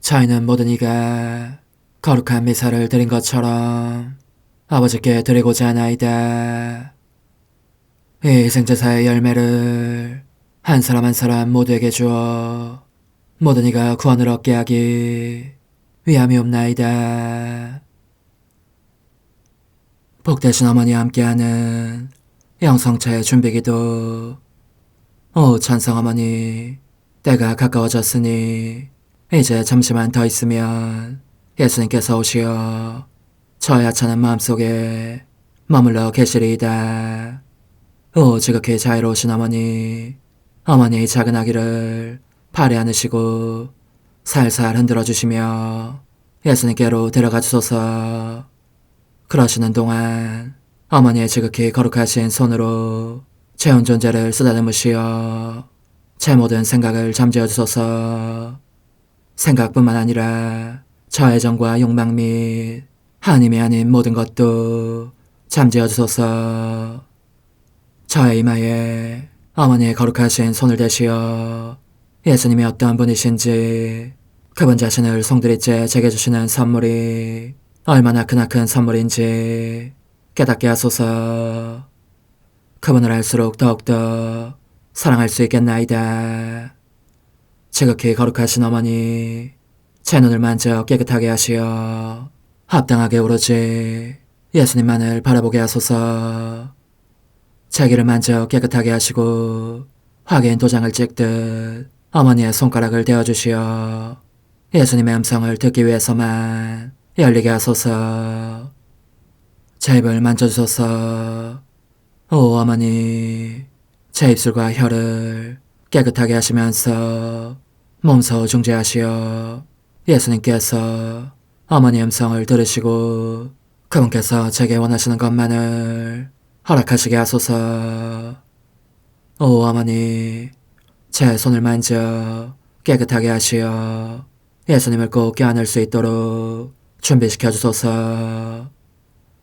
저희는 모든 이가 거룩한 미사를 드린 것처럼 아버지께 드리고자 하나이다. 이 희생제사의 열매를 한 사람 한 사람 모두에게 주어 모든 이가 구원을 얻게 하기 위함이옵나이다. 복되신 어머니와 함께하는 영성차의 준비기도. 오 찬성 어머니, 때가 가까워졌으니 이제 잠시만 더 있으면 예수님께서 오시어 저의 하찮은 마음속에 머물러 계시리이다. 오 지극히 자유로우신 어머니, 어머니의 작은 아기를 팔에 안으시고 살살 흔들어 주시며 예수님께로 데려가 주소서. 그러시는 동안 어머니의 지극히 거룩하신 손으로 제 온 존재를 쓰다듬으시어 제 모든 생각을 잠재워 주소서. 생각뿐만 아니라 저의 정과 욕망 및 하나님이 아닌 모든 것도 잠재워 주소서. 저의 이마에 어머니의 거룩하신 손을 대시어 예수님이 어떤 분이신지 그분 자신을 송두리째 제게 주시는 선물이 얼마나 크나큰 선물인지 깨닫게 하소서. 그분을 알수록 더욱더 사랑할 수 있겠나이다. 지극히 거룩하신 어머니, 제 눈을 만져 깨끗하게 하시어 합당하게 오로지 예수님만을 바라보게 하소서. 제 귀를 만져 깨끗하게 하시고 확인 도장을 찍듯 어머니의 손가락을 대어주시어 예수님의 음성을 듣기 위해서만 열리게 하소서. 제 입을 만져주소서. 오 어머니, 제 입술과 혀를 깨끗하게 하시면서 몸소 중재하시어 예수님께서 어머니의 음성을 들으시고 그분께서 제게 원하시는 것만을 허락하시게 하소서. 오 어머니, 제 손을 만져 깨끗하게 하시어 예수님을 꼭 껴안을 수 있도록 준비시켜 주소서.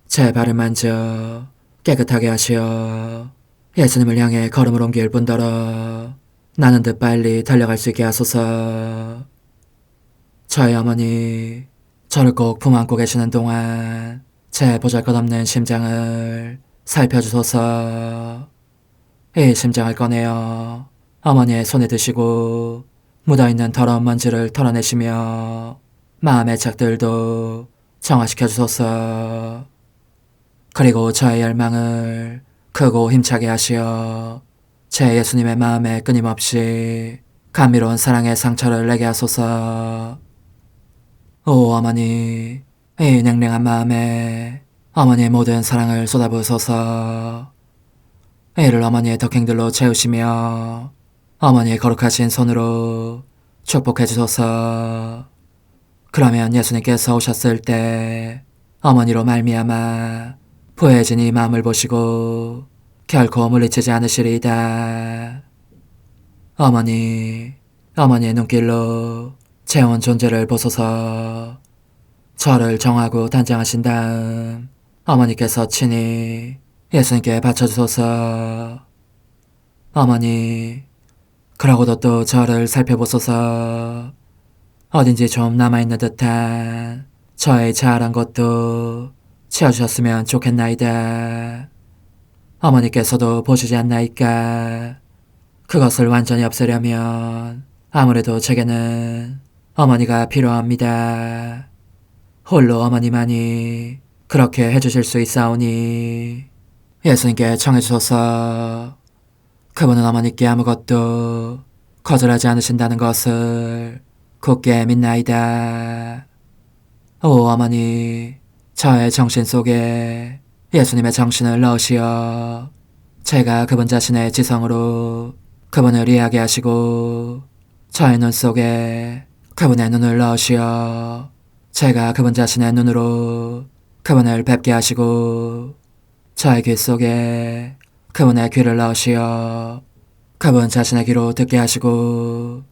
제 발을 만져 깨끗하게 하시어 예수님을 향해 걸음을 옮길 뿐더러 나는 듯 빨리 달려갈 수 있게 하소서. 저의 어머니, 저를 꼭 품안고 계시는 동안 제 보잘것없는 심장을 살펴주소서. 이 심장을 꺼내어 어머니의 손에 드시고 묻어있는 더러운 먼지를 털어내시며 마음의 착들도 정화시켜 주소서. 그리고 저의 열망을 크고 힘차게 하시어 제 예수님의 마음에 끊임없이 감미로운 사랑의 상처를 내게 하소서. 오 어머니, 이 냉랭한 마음에 어머니의 모든 사랑을 쏟아부으소서. 이를 어머니의 덕행들로 채우시며 어머니의 거룩하신 손으로 축복해 주소서. 그러면 예수님께서 오셨을 때 어머니로 말미암아 부해진 이 마음을 보시고 결코 물리치지 않으시리이다. 어머니, 어머니의 눈길로 제 온 존재를 보소서. 저를 정하고 단장하신 다음 어머니께서 친히 예수님께 바쳐주소서. 어머니, 그러고도 또 저를 살펴보소서. 어딘지 좀 남아있는 듯한 저의 자아란 것도 채워주셨으면 좋겠나이다. 어머니께서도 보시지 않나이까? 그것을 완전히 없애려면 아무래도 제게는 어머니가 필요합니다. 홀로 어머니만이 그렇게 해주실 수 있사오니 예수님께 청해주소서. 그분은 어머니께 아무것도 거절하지 않으신다는 것을 굳게 믿나이다. 오 어머니, 저의 정신 속에 예수님의 정신을 넣으시어 제가 그분 자신의 지성으로 그분을 이야기하시고 저의 눈 속에 그분의 눈을 넣으시어 제가 그분 자신의 눈으로 그분을 뵙게 하시고 저의 귀 속에 그분의 귀를 넣으시어 그분 자신의 귀로 듣게 하시고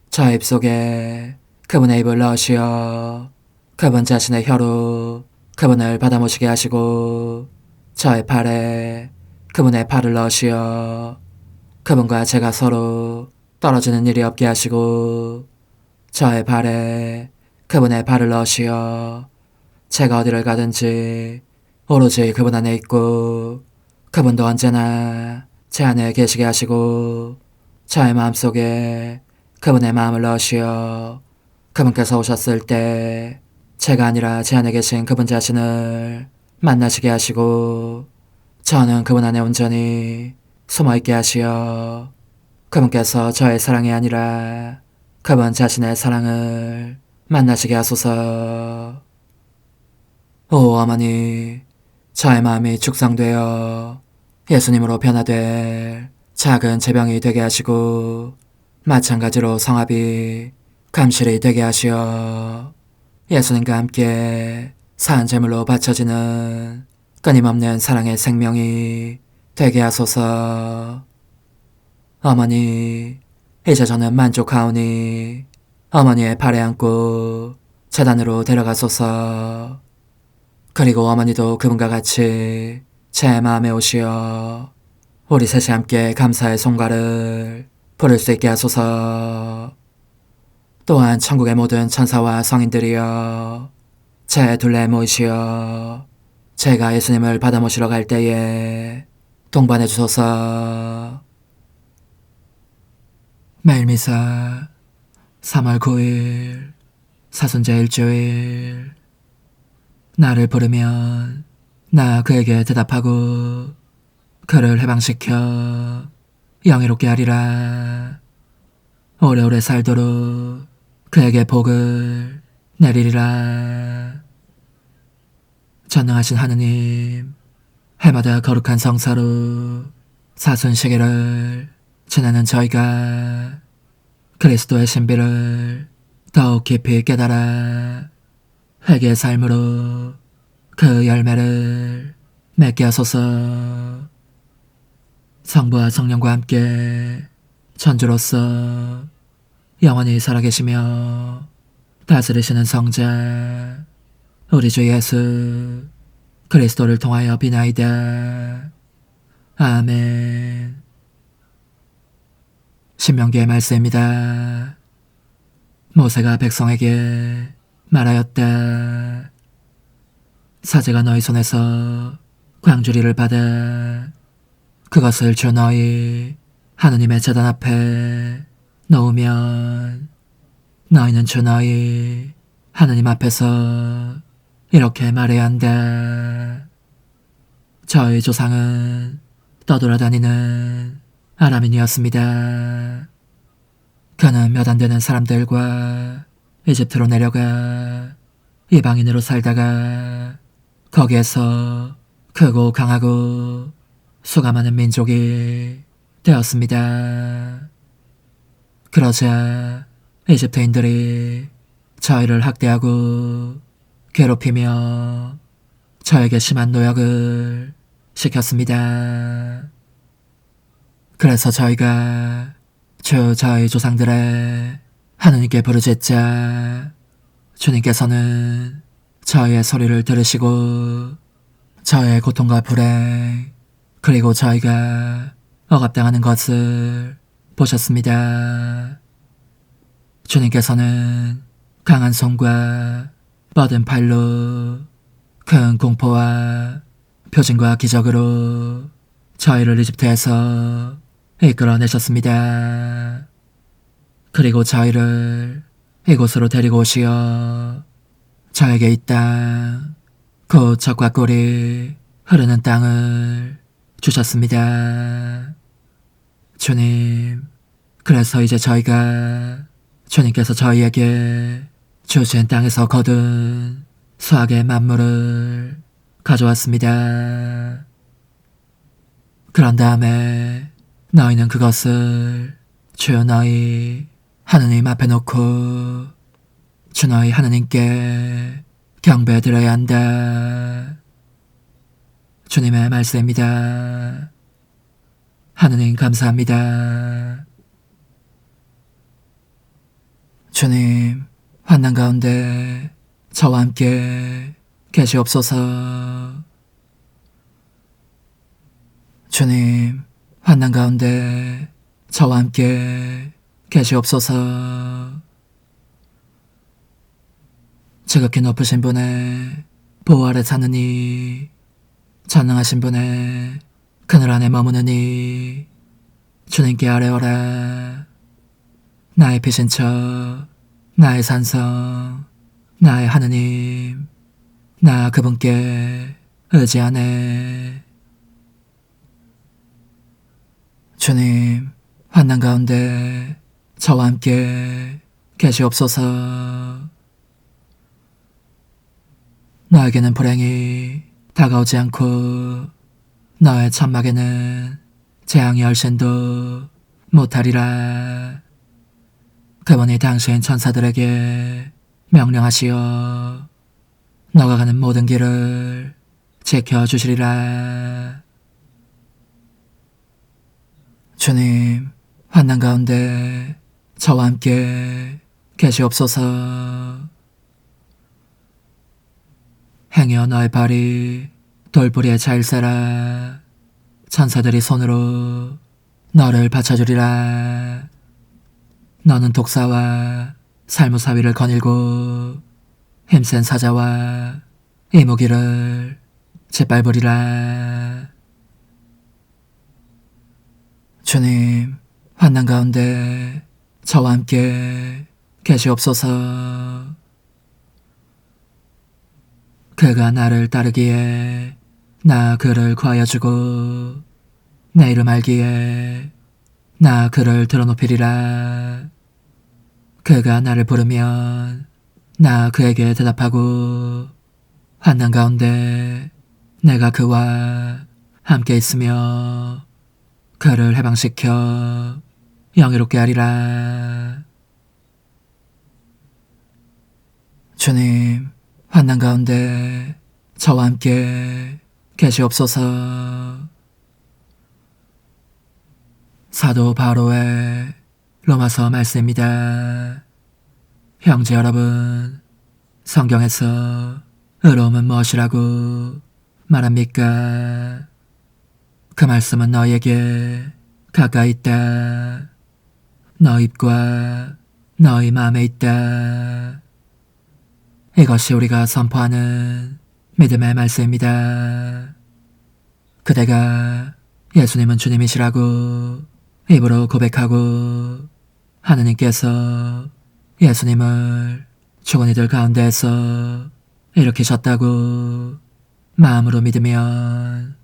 저의 입 속에 그분의 입을 넣으시어 그분 자신의 혀로 그분을 받아모시게 하시고 저의 팔에 그분의 팔을 넣으시어 그분과 제가 서로 떨어지는 일이 없게 하시고 저의 발에 그분의 발을 넣으시어 제가 어디를 가든지 오로지 그분 안에 있고 그분도 언제나 제 안에 계시게 하시고 저의 마음속에 그분의 마음을 넣으시어 그분께서 오셨을 때 제가 아니라 제 안에 계신 그분 자신을 만나시게 하시고 저는 그분 안에 온전히 숨어있게 하시어 그분께서 저의 사랑이 아니라 그분 자신의 사랑을 만나시게 하소서. 오 어머니, 저의 마음이 축성되어 예수님으로 변화될 작은 제병이 되게 하시고 마찬가지로 성합이 감실이 되게 하시어 예수님과 함께 산 제물로 바쳐지는 끊임없는 사랑의 생명이 되게 하소서. 어머니, 이제 저는 만족하오니 어머니의 발에 안고 제단으로 데려가소서. 그리고 어머니도 그분과 같이 제 마음에 오시어 우리 셋이 함께 감사의 송가를 부를 수 있게 하소서. 또한 천국의 모든 천사와 성인들이여 제 둘레에 모이시어 제가 예수님을 받아 모시러 갈 때에 동반해 주소서. 매일미사 3월 9일 사순절 일주일. 나를 부르면 나 그에게 대답하고 그를 해방시켜 영예롭게 하리라. 오래오래 살도록 그에게 복을 내리리라. 전능하신 하느님, 해마다 거룩한 성사로 사순시계를 지내는 저희가 그리스도의 신비를 더욱 깊이 깨달아 회개의 삶으로 그 열매를 맺게 하소서. 성부와 성령과 함께 천주로서 영원히 살아계시며 다스리시는 성자 우리 주 예수 그리스도를 통하여 비나이다. 아멘. 신명기의 말씀입니다. 모세가 백성에게 말하였다. 사제가 너희 손에서 광주리를 받아 그것을 주 너희 하느님의 제단 앞에 놓으면 너희는 주 너희 하느님 앞에서 이렇게 말해야 한다. 저희 조상은 떠돌아다니는 아람인이었습니다. 그는 몇 안 되는 사람들과 이집트로 내려가 이방인으로 살다가 거기에서 크고 강하고 수가 많은 민족이 되었습니다. 그러자 이집트인들이 저희를 학대하고 괴롭히며 저에게 심한 노역을 시켰습니다. 그래서 저희가 저희 조상들의 하느님께 부르짖자 주님께서는 저희의 소리를 들으시고 저희의 고통과 불행 그리고 저희가 억압당하는 것을 보셨습니다. 주님께서는 강한 손과 뻗은 팔로 큰 공포와 표징과 기적으로 저희를 이집트에서 이끌어내셨습니다. 그리고 저희를 이곳으로 데리고 오시어 저에게 이 땅, 곧 젖과 꿀이 흐르는 땅을 주셨습니다. 주님, 그래서 이제 저희가 주님께서 저희에게 주신 땅에서 거둔 수확의 만물을 가져왔습니다. 그런 다음에 너희는 그것을 주 너희 하느님 앞에 놓고 주 너희 하느님께 경배드려야 한다. 주님의 말씀입니다. 하느님 감사합니다. 주님, 환난 가운데 저와 함께 계시옵소서. 주님, 환난 가운데 저와 함께 계시옵소서. 지극히 높으신 분의 보호 아래 사느니, 전능하신 분의 그늘 안에 머무느니, 주님께 아뢰어라. 나의 피신처, 나의 산성, 나의 하느님, 나 그분께 의지하네. 주님, 환난 가운데 저와 함께 계시옵소서. 너에게는 불행이 다가오지 않고 너의 천막에는 재앙이 얼씬도 못하리라. 그분이 당신 천사들에게 명령하시어 너가 가는 모든 길을 지켜주시리라. 주님, 환난 가운데 저와 함께 계시옵소서. 행여 너의 발이 돌부리에 차일세라. 천사들이 손으로 너를 받쳐주리라. 너는 독사와 살무사위를 거닐고 힘센 사자와 이무기를 짓밟으리라. 주님, 환난 가운데 저와 함께 계시옵소서. 그가 나를 따르기에 나 그를 구하여주고 내 이름 알기에 나 그를 드러높이리라. 그가 나를 부르면 나 그에게 대답하고 환난 가운데 내가 그와 함께 있으며 그를 해방시켜 영예롭게 하리라. 주님, 환난 가운데 저와 함께 계시옵소서. 사도 바로의 로마서 말씀입니다. 형제 여러분, 성경에서 의로움은 무엇이라고 말합니까? 그 말씀은 너희에게 가까이 있다. 너희 입과 너희 마음에 있다. 이것이 우리가 선포하는 믿음의 말씀입니다. 그대가 예수님은 주님이시라고 입으로 고백하고 하느님께서 예수님을 죽은 이들 가운데에서 일으키셨다고 마음으로 믿으면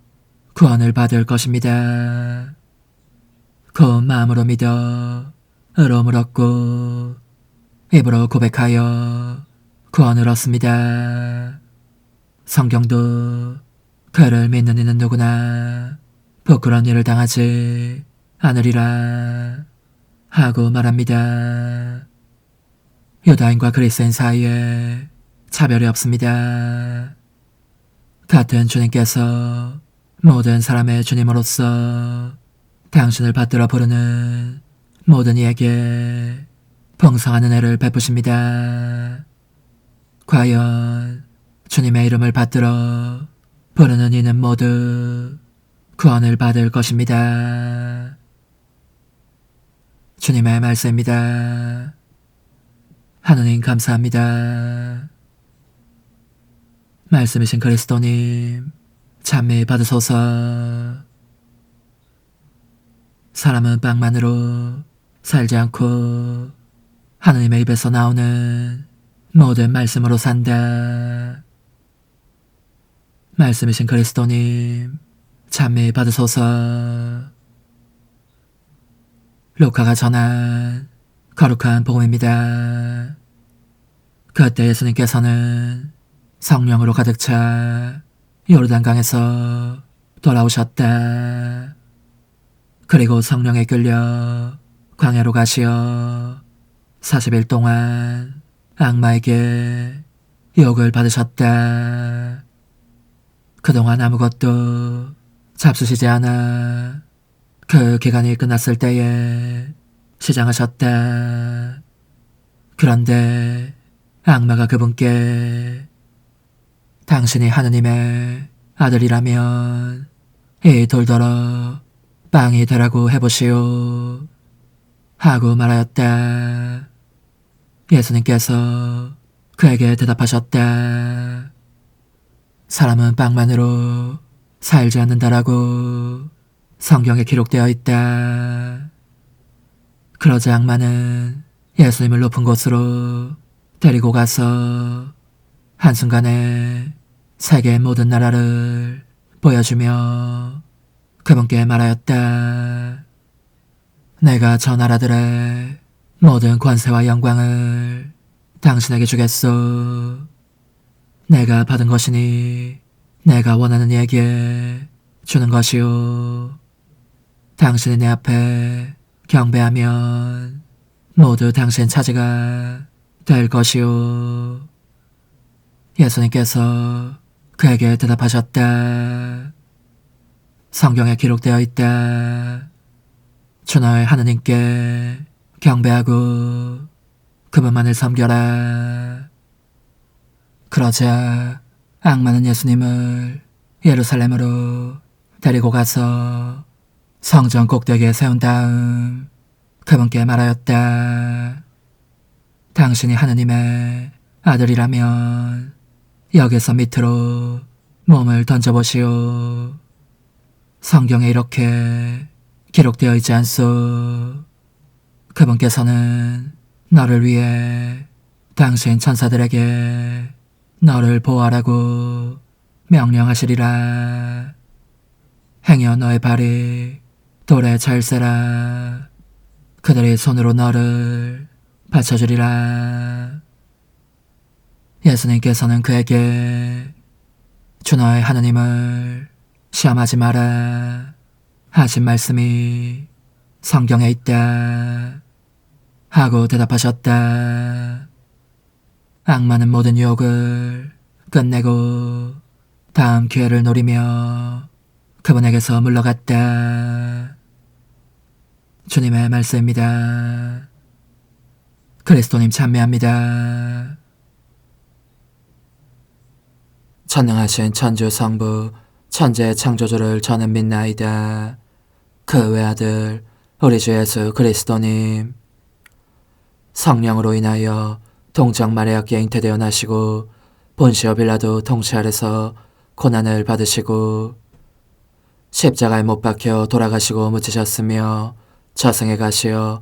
구원을 받을 것입니다. 그 마음으로 믿어 의로움을 얻고 입으로 고백하여 구원을 얻습니다. 성경도 그를 믿는 이는 누구나 부끄러운 일을 당하지 않으리라 하고 말합니다. 유다인과 그리스인 사이에 차별이 없습니다. 같은 주님께서 모든 사람의 주님으로서 당신을 받들어 부르는 모든 이에게 풍성한 은혜를 베푸십니다. 과연 주님의 이름을 받들어 부르는 이는 모두 구원을 받을 것입니다. 주님의 말씀입니다. 하느님 감사합니다. 말씀이신 그리스도님 찬미 받으소서. 사람은 빵만으로 살지 않고 하느님의 입에서 나오는 모든 말씀으로 산다. 말씀이신 그리스도님 찬미 받으소서. 루카가 전한 거룩한 복음입니다. 그때 예수님께서는 성령으로 가득 차 요르단강에서 돌아오셨다. 그리고 성령에 끌려 광야로 가시어 40일 동안 악마에게 욕을 받으셨다. 그동안 아무것도 잡수시지 않아 그 기간이 끝났을 때에 시장하셨다. 그런데 악마가 그분께 당신이 하느님의 아들이라면 이 돌더러 빵이 되라고 해보시오 하고 말하였다. 예수님께서 그에게 대답하셨다. 사람은 빵만으로 살지 않는다라고 성경에 기록되어 있다. 그러자 악마는 예수님을 높은 곳으로 데리고 가서 한순간에 세계의 모든 나라를 보여주며 그분께 말하였다. 내가 저 나라들의 모든 권세와 영광을 당신에게 주겠소. 내가 받은 것이니 내가 원하는 이에게 주는 것이오. 당신이 내 앞에 경배하면 모두 당신 차지가 될 것이오. 예수님께서 그에게 대답하셨다. 성경에 기록되어 있다. 주 너의 하느님께 경배하고 그분만을 섬겨라. 그러자 악마는 예수님을 예루살렘으로 데리고 가서 성전 꼭대기에 세운 다음 그분께 말하였다. 당신이 하느님의 아들이라면 여기서 밑으로 몸을 던져보시오. 성경에 이렇게 기록되어 있지 않소. 그분께서는 너를 위해 당신 천사들에게 너를 보호하라고 명령하시리라. 행여 너의 발이 돌에 잘세라. 그들이 손으로 너를 받쳐주리라. 예수님께서는 그에게 주 너의 하느님을 시험하지 마라 하신 말씀이 성경에 있다 하고 대답하셨다. 악마는 모든 유혹을 끝내고 다음 기회를 노리며 그분에게서 물러갔다. 주님의 말씀입니다. 그리스도님 찬미합니다. 전능하신 천주 성부 천재 창조주를 저는 믿나이다. 그 외아들 우리 주 예수 그리스도님 성령으로 인하여 동정 마리아께 잉태되어 나시고 본시오 빌라도 통치 아래서 고난을 받으시고 십자가에 못 박혀 돌아가시고 묻히셨으며 저승에 가시어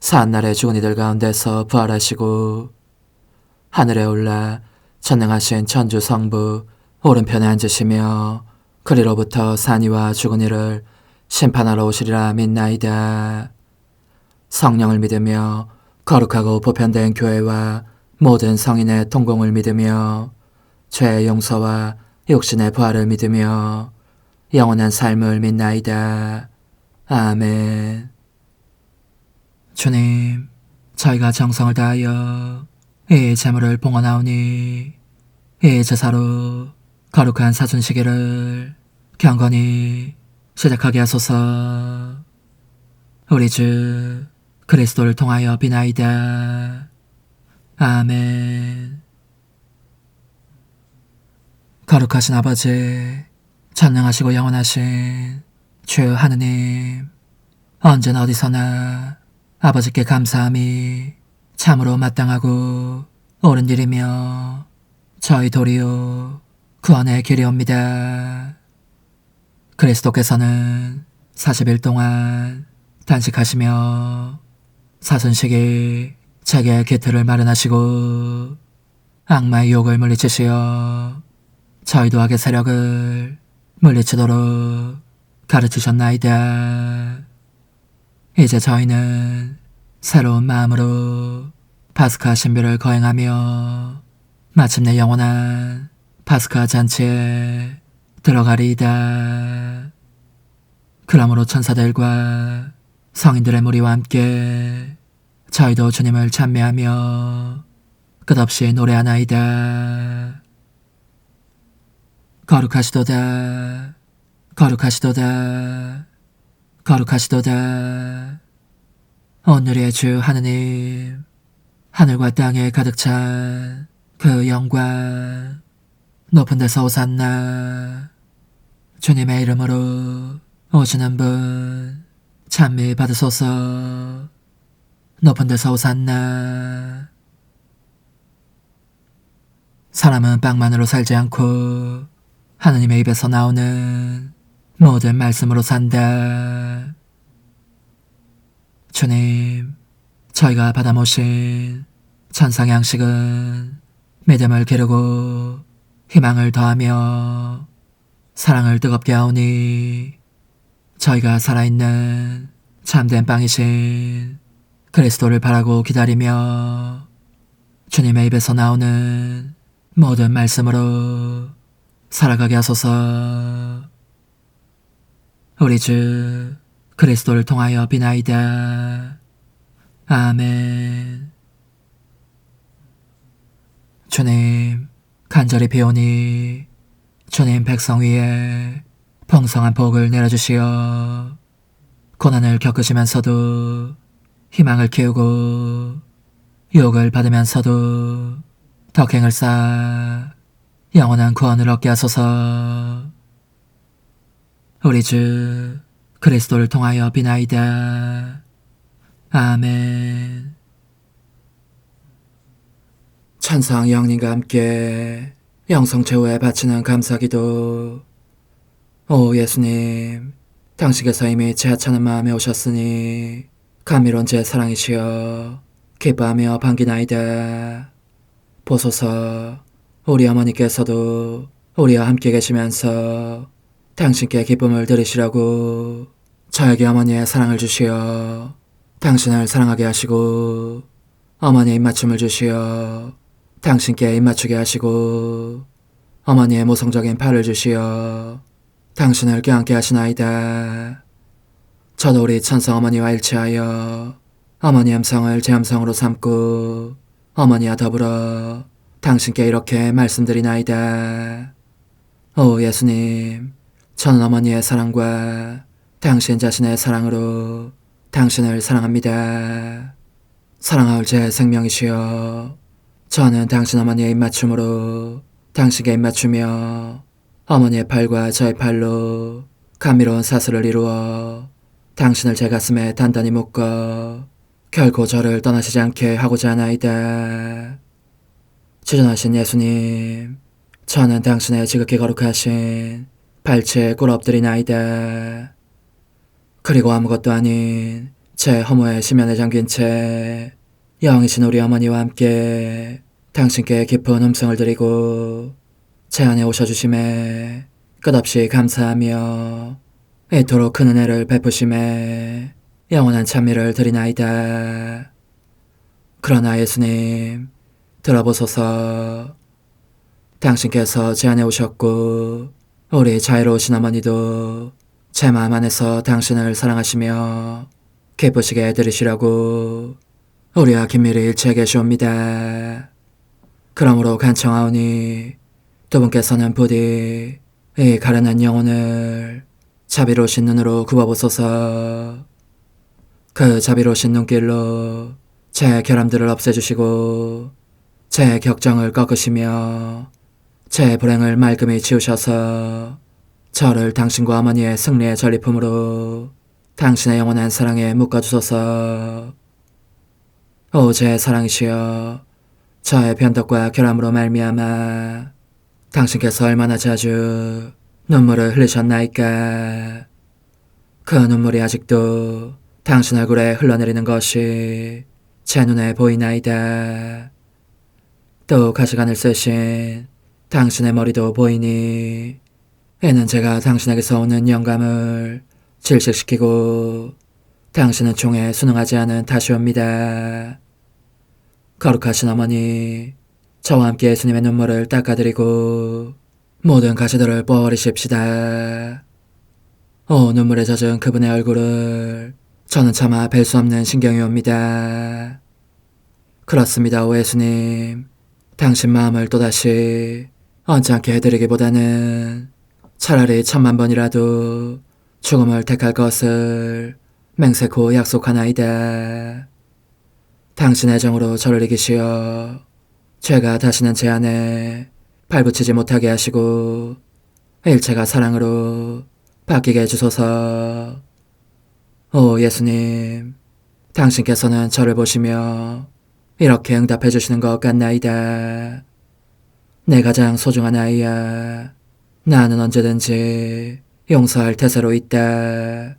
사한날에 죽은 이들 가운데서 부활하시고 하늘에 올라 전능하신 천주 성부 오른편에 앉으시며 그리로부터 산이와 죽은 이를 심판하러 오시리라 믿나이다. 성령을 믿으며 거룩하고 보편된 교회와 모든 성인의 통공을 믿으며 죄의 용서와 육신의 부활을 믿으며 영원한 삶을 믿나이다. 아멘. 주님, 저희가 정성을 다하여 이 제물을 봉헌하오니 이 제사로 거룩한 사순시기를 경건히 시작하게 하소서. 우리 주 그리스도를 통하여 비나이다. 아멘. 거룩하신 아버지, 전능하시고 영원하신 주 하느님, 언제나 어디서나 아버지께 감사함이 참으로 마땅하고 옳은 일이며 저희 도리요 구원의 길이옵니다. 그리스도께서는 40일 동안 단식하시며 사순식이 제게 기틀을 마련하시고 악마의 욕을 물리치시어 저희도 악의 세력을 물리치도록 가르치셨나이다. 이제 저희는 새로운 마음으로 파스카 신비를 거행하며 마침내 영원한 파스카 잔치에 들어가리이다. 그러므로 천사들과 성인들의 무리와 함께 저희도 주님을 찬미하며 끝없이 노래하나이다. 거룩하시도다. 거룩하시도다. 거룩하시도다. 오늘의 주 하느님, 하늘과 땅에 가득 찬 그 영광, 높은 데서 오산나. 주님의 이름으로 오시는 분 찬미 받으소서. 높은 데서 오산나. 사람은 빵만으로 살지 않고 하느님의 입에서 나오는 모든 말씀으로 산다. 주님, 저희가 받아 모신 천상의 양식은 믿음을 기르고 희망을 더하며 사랑을 뜨겁게 하오니 저희가 살아있는 참된 빵이신 그리스도를 바라고 기다리며 주님의 입에서 나오는 모든 말씀으로 살아가게 하소서. 우리 주 그리스도를 통하여 비나이다. 아멘. 주님, 간절히 비오니 주님 백성 위에 풍성한 복을 내려주시어 고난을 겪으시면서도 희망을 키우고 유혹을 받으면서도 덕행을 쌓아 영원한 구원을 얻게 하소서. 우리 주 그리스도를 통하여 비나이다. 아멘. 천상 영님과 함께 영성 최후에 바치는 감사기도. 오 예수님, 당신께서 이미 제 하찮은 마음에 오셨으니 감미로운 제 사랑이시여 기뻐하며 반기나이다. 보소서, 우리 어머니께서도 우리와 함께 계시면서 당신께 기쁨을 드리시라고 저에게 어머니의 사랑을 주시어 당신을 사랑하게 하시고 어머니의 입맞춤을 주시어 당신께 입맞추게 하시고 어머니의 모성적인 팔을 주시어 당신을 껴안게 하시나이다. 저도 우리 천성 어머니와 일치하여 어머니 음성을 제 음성으로 삼고 어머니와 더불어 당신께 이렇게 말씀드리나이다. 오 예수님, 저는 어머니의 사랑과 당신 자신의 사랑으로 당신을 사랑합니다. 사랑하올 제 생명이시여, 저는 당신 어머니의 입맞춤으로 당신께 입맞추며 어머니의 팔과 저의 팔로 감미로운 사슬을 이루어 당신을 제 가슴에 단단히 묶어 결코 저를 떠나시지 않게 하고자 하나이다. 지존하신 예수님, 저는 당신의 지극히 거룩하신 발치에 꿇어 엎드리나이다. 그리고 아무것도 아닌 제 허무의 심연에 잠긴 채 영이신 우리 어머니와 함께 당신께 깊은 음성을 드리고 제 안에 오셔주심에 끝없이 감사하며 이토록 큰 은혜를 베푸심에 영원한 찬미를 드리나이다. 그러나 예수님, 들어보소서. 당신께서 제 안에 오셨고 우리 자유로우신 어머니도 제 마음 안에서 당신을 사랑하시며 기쁘시게 해드리시라고 우리와 긴밀히 일치해 계시옵니다. 그러므로 간청하오니 두 분께서는 부디 이 가련한 영혼을 자비로우신 눈으로 굽어보소서. 그 자비로우신 눈길로 제 결함들을 없애주시고 제 격정을 꺾으시며 제 불행을 말끔히 지우셔서 저를 당신과 어머니의 승리의 전리품으로 당신의 영원한 사랑에 묶어주소서. 오 제 사랑이시여, 저의 변덕과 결함으로 말미암아 당신께서 얼마나 자주 눈물을 흘리셨나이까. 그 눈물이 아직도 당신 얼굴에 흘러내리는 것이 제 눈에 보이나이다. 또 가시관을 쓰신 당신의 머리도 보이니 이는 제가 당신에게서 오는 영감을 질식시키고 당신은 총에 순응하지 않은 탓이옵니다. 거룩하신 어머니, 저와 함께 예수님의 눈물을 닦아드리고 모든 가시들을 뽑아버리십시다. 눈물에 젖은 그분의 얼굴을 저는 차마 뵐 수 없는 신경이 옵니다. 그렇습니다, 오 예수님. 당신 마음을 또다시 언짢게 해드리기보다는 차라리 1000만 번이라도 죽음을 택할 것을 맹세코 약속하나이다. 당신의 정으로 저를 이기시어 죄가 다시는 제 안에 발붙이지 못하게 하시고 일체가 사랑으로 바뀌게 해주소서. 오 예수님, 당신께서는 저를 보시며 이렇게 응답해 주시는 것 같나이다. 내 가장 소중한 아이야, 나는 언제든지 용서할 태세로 있다.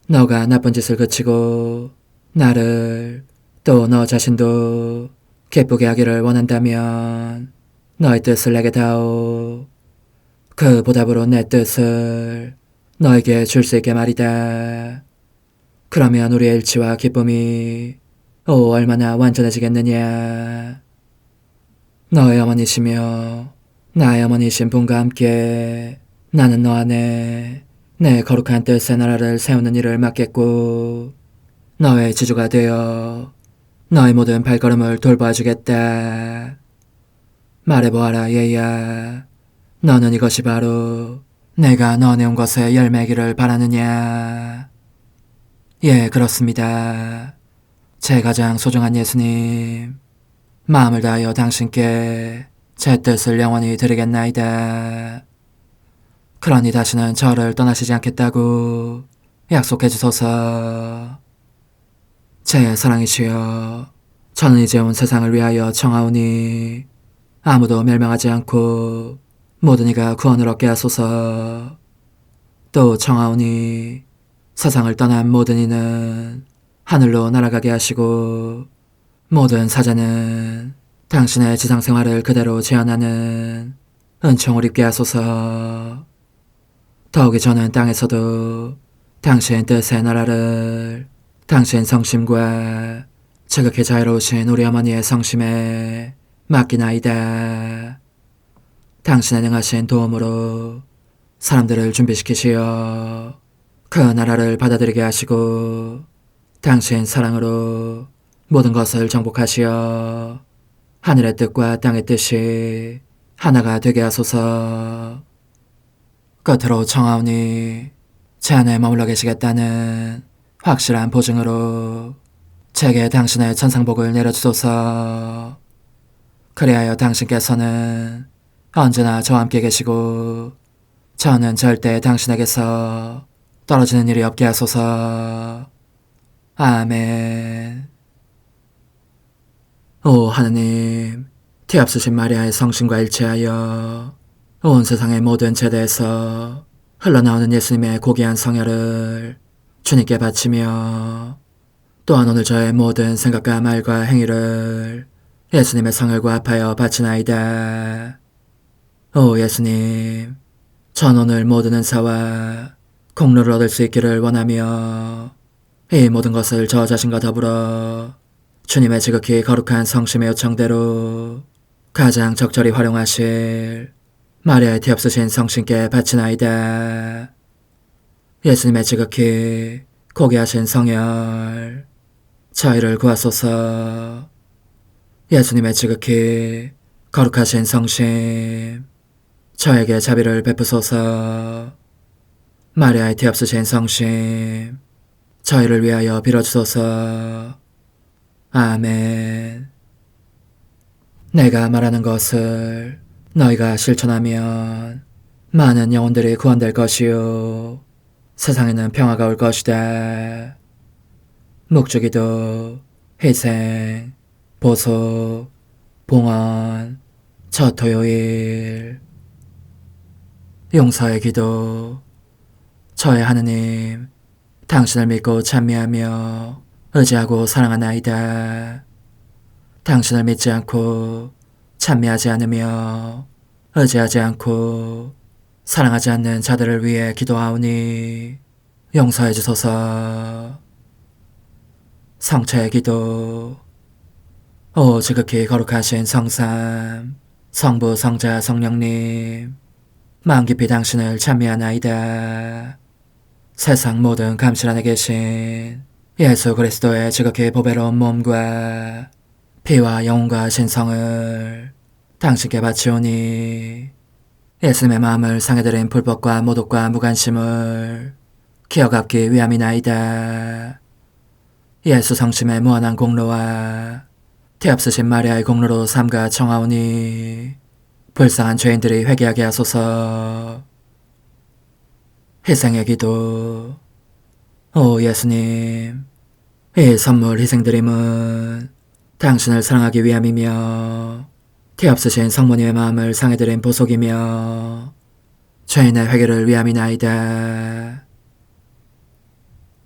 너가 나쁜 짓을 그치고 나를 또 너 자신도 기쁘게 하기를 원한다면 너의 뜻을 내게 다오. 그 보답으로 내 뜻을 너에게 줄 수 있게 말이다. 그러면 우리의 일치와 기쁨이 얼마나 완전해지겠느냐. 너의 어머니시며 나의 어머니신 분과 함께 나는 너 안에 내 거룩한 뜻의 나라를 세우는 일을 맡겠고 너의 지주가 되어 너의 모든 발걸음을 돌봐주겠다. 말해보아라 얘야, 너는 이것이 바로 내가 너네 온 것의 열매기를 바라느냐. 예, 그렇습니다. 제 가장 소중한 예수님, 마음을 다하여 당신께 제 뜻을 영원히 드리겠나이다. 그러니 다시는 저를 떠나시지 않겠다고 약속해 주소서. 제 사랑이시여, 저는 이제 온 세상을 위하여 청하오니 아무도 멸망하지 않고 모든 이가 구원을 얻게 하소서. 또 청하오니 세상을 떠난 모든 이는 하늘로 날아가게 하시고 모든 사자는 당신의 지상생활을 그대로 재현하는 은총을 입게 하소서. 더욱이 저는 땅에서도 당신 뜻의 나라를 당신 성심과 지극히 자유로우신 우리 어머니의 성심에 맡기나이다. 당신의 능하신 도움으로 사람들을 준비시키시어 그 나라를 받아들이게 하시고 당신 사랑으로 모든 것을 정복하시어 하늘의 뜻과 땅의 뜻이 하나가 되게 하소서. 끝으로 청하오니 제 안에 머물러 계시겠다는 확실한 보증으로 제게 당신의 천상복을 내려주소서. 그리하여 당신께서는 언제나 저와 함께 계시고 저는 절대 당신에게서 떨어지는 일이 없게 하소서. 아멘. 오 하느님, 티없으신 마리아의 성심과 일치하여 온 세상의 모든 제대에서 흘러나오는 예수님의 고귀한 성혈을 주님께 바치며 또한 오늘 저의 모든 생각과 말과 행위를 예수님의 성혈과 합하여 바치나이다. 오 예수님, 전 오늘 모든 은사와 공로를 얻을 수 있기를 원하며 이 모든 것을 저 자신과 더불어 주님의 지극히 거룩한 성심의 요청대로 가장 적절히 활용하실 마리아의 티없으신 성신께 바치나이다. 예수님의 지극히 고귀하신 성혈, 저희를 구하소서. 예수님의 지극히 거룩하신 성심, 저에게 자비를 베푸소서. 마리아의 티없으신 성심, 저희를 위하여 빌어주소서. 아멘. 내가 말하는 것을 너희가 실천하면 많은 영혼들이 구원될 것이요 세상에는 평화가 올 것이다. 묵주기도, 희생, 보속, 봉헌, 첫 토요일. 용서의 기도. 저의 하느님, 당신을 믿고 찬미하며 의지하고 사랑하나이다. 당신을 믿지 않고 찬미하지 않으며 의지하지 않고 사랑하지 않는 자들을 위해 기도하오니 용서해 주소서. 성체의 기도. 오 지극히 거룩하신 성삼, 성부, 성자, 성령님, 마음 깊이 당신을 찬미하나이다. 세상 모든 감실 안에 계신 예수 그리스도의 지극히 보배로운 몸과 피와 영혼과 신성을 당신께 바치오니 예수님의 마음을 상해드린 불법과 모독과 무관심을 기어갚기 위함이나이다. 예수 성심의 무한한 공로와 태없으신 마리아의 공로로 삼가 청하오니 불쌍한 죄인들이 회개하게 하소서. 희생의 기도. 오 예수님, 이 선물 희생드림은 당신을 사랑하기 위함이며 태없으신 성모님의 마음을 상해드린 보속이며 죄인의 회개를 위함이나이다.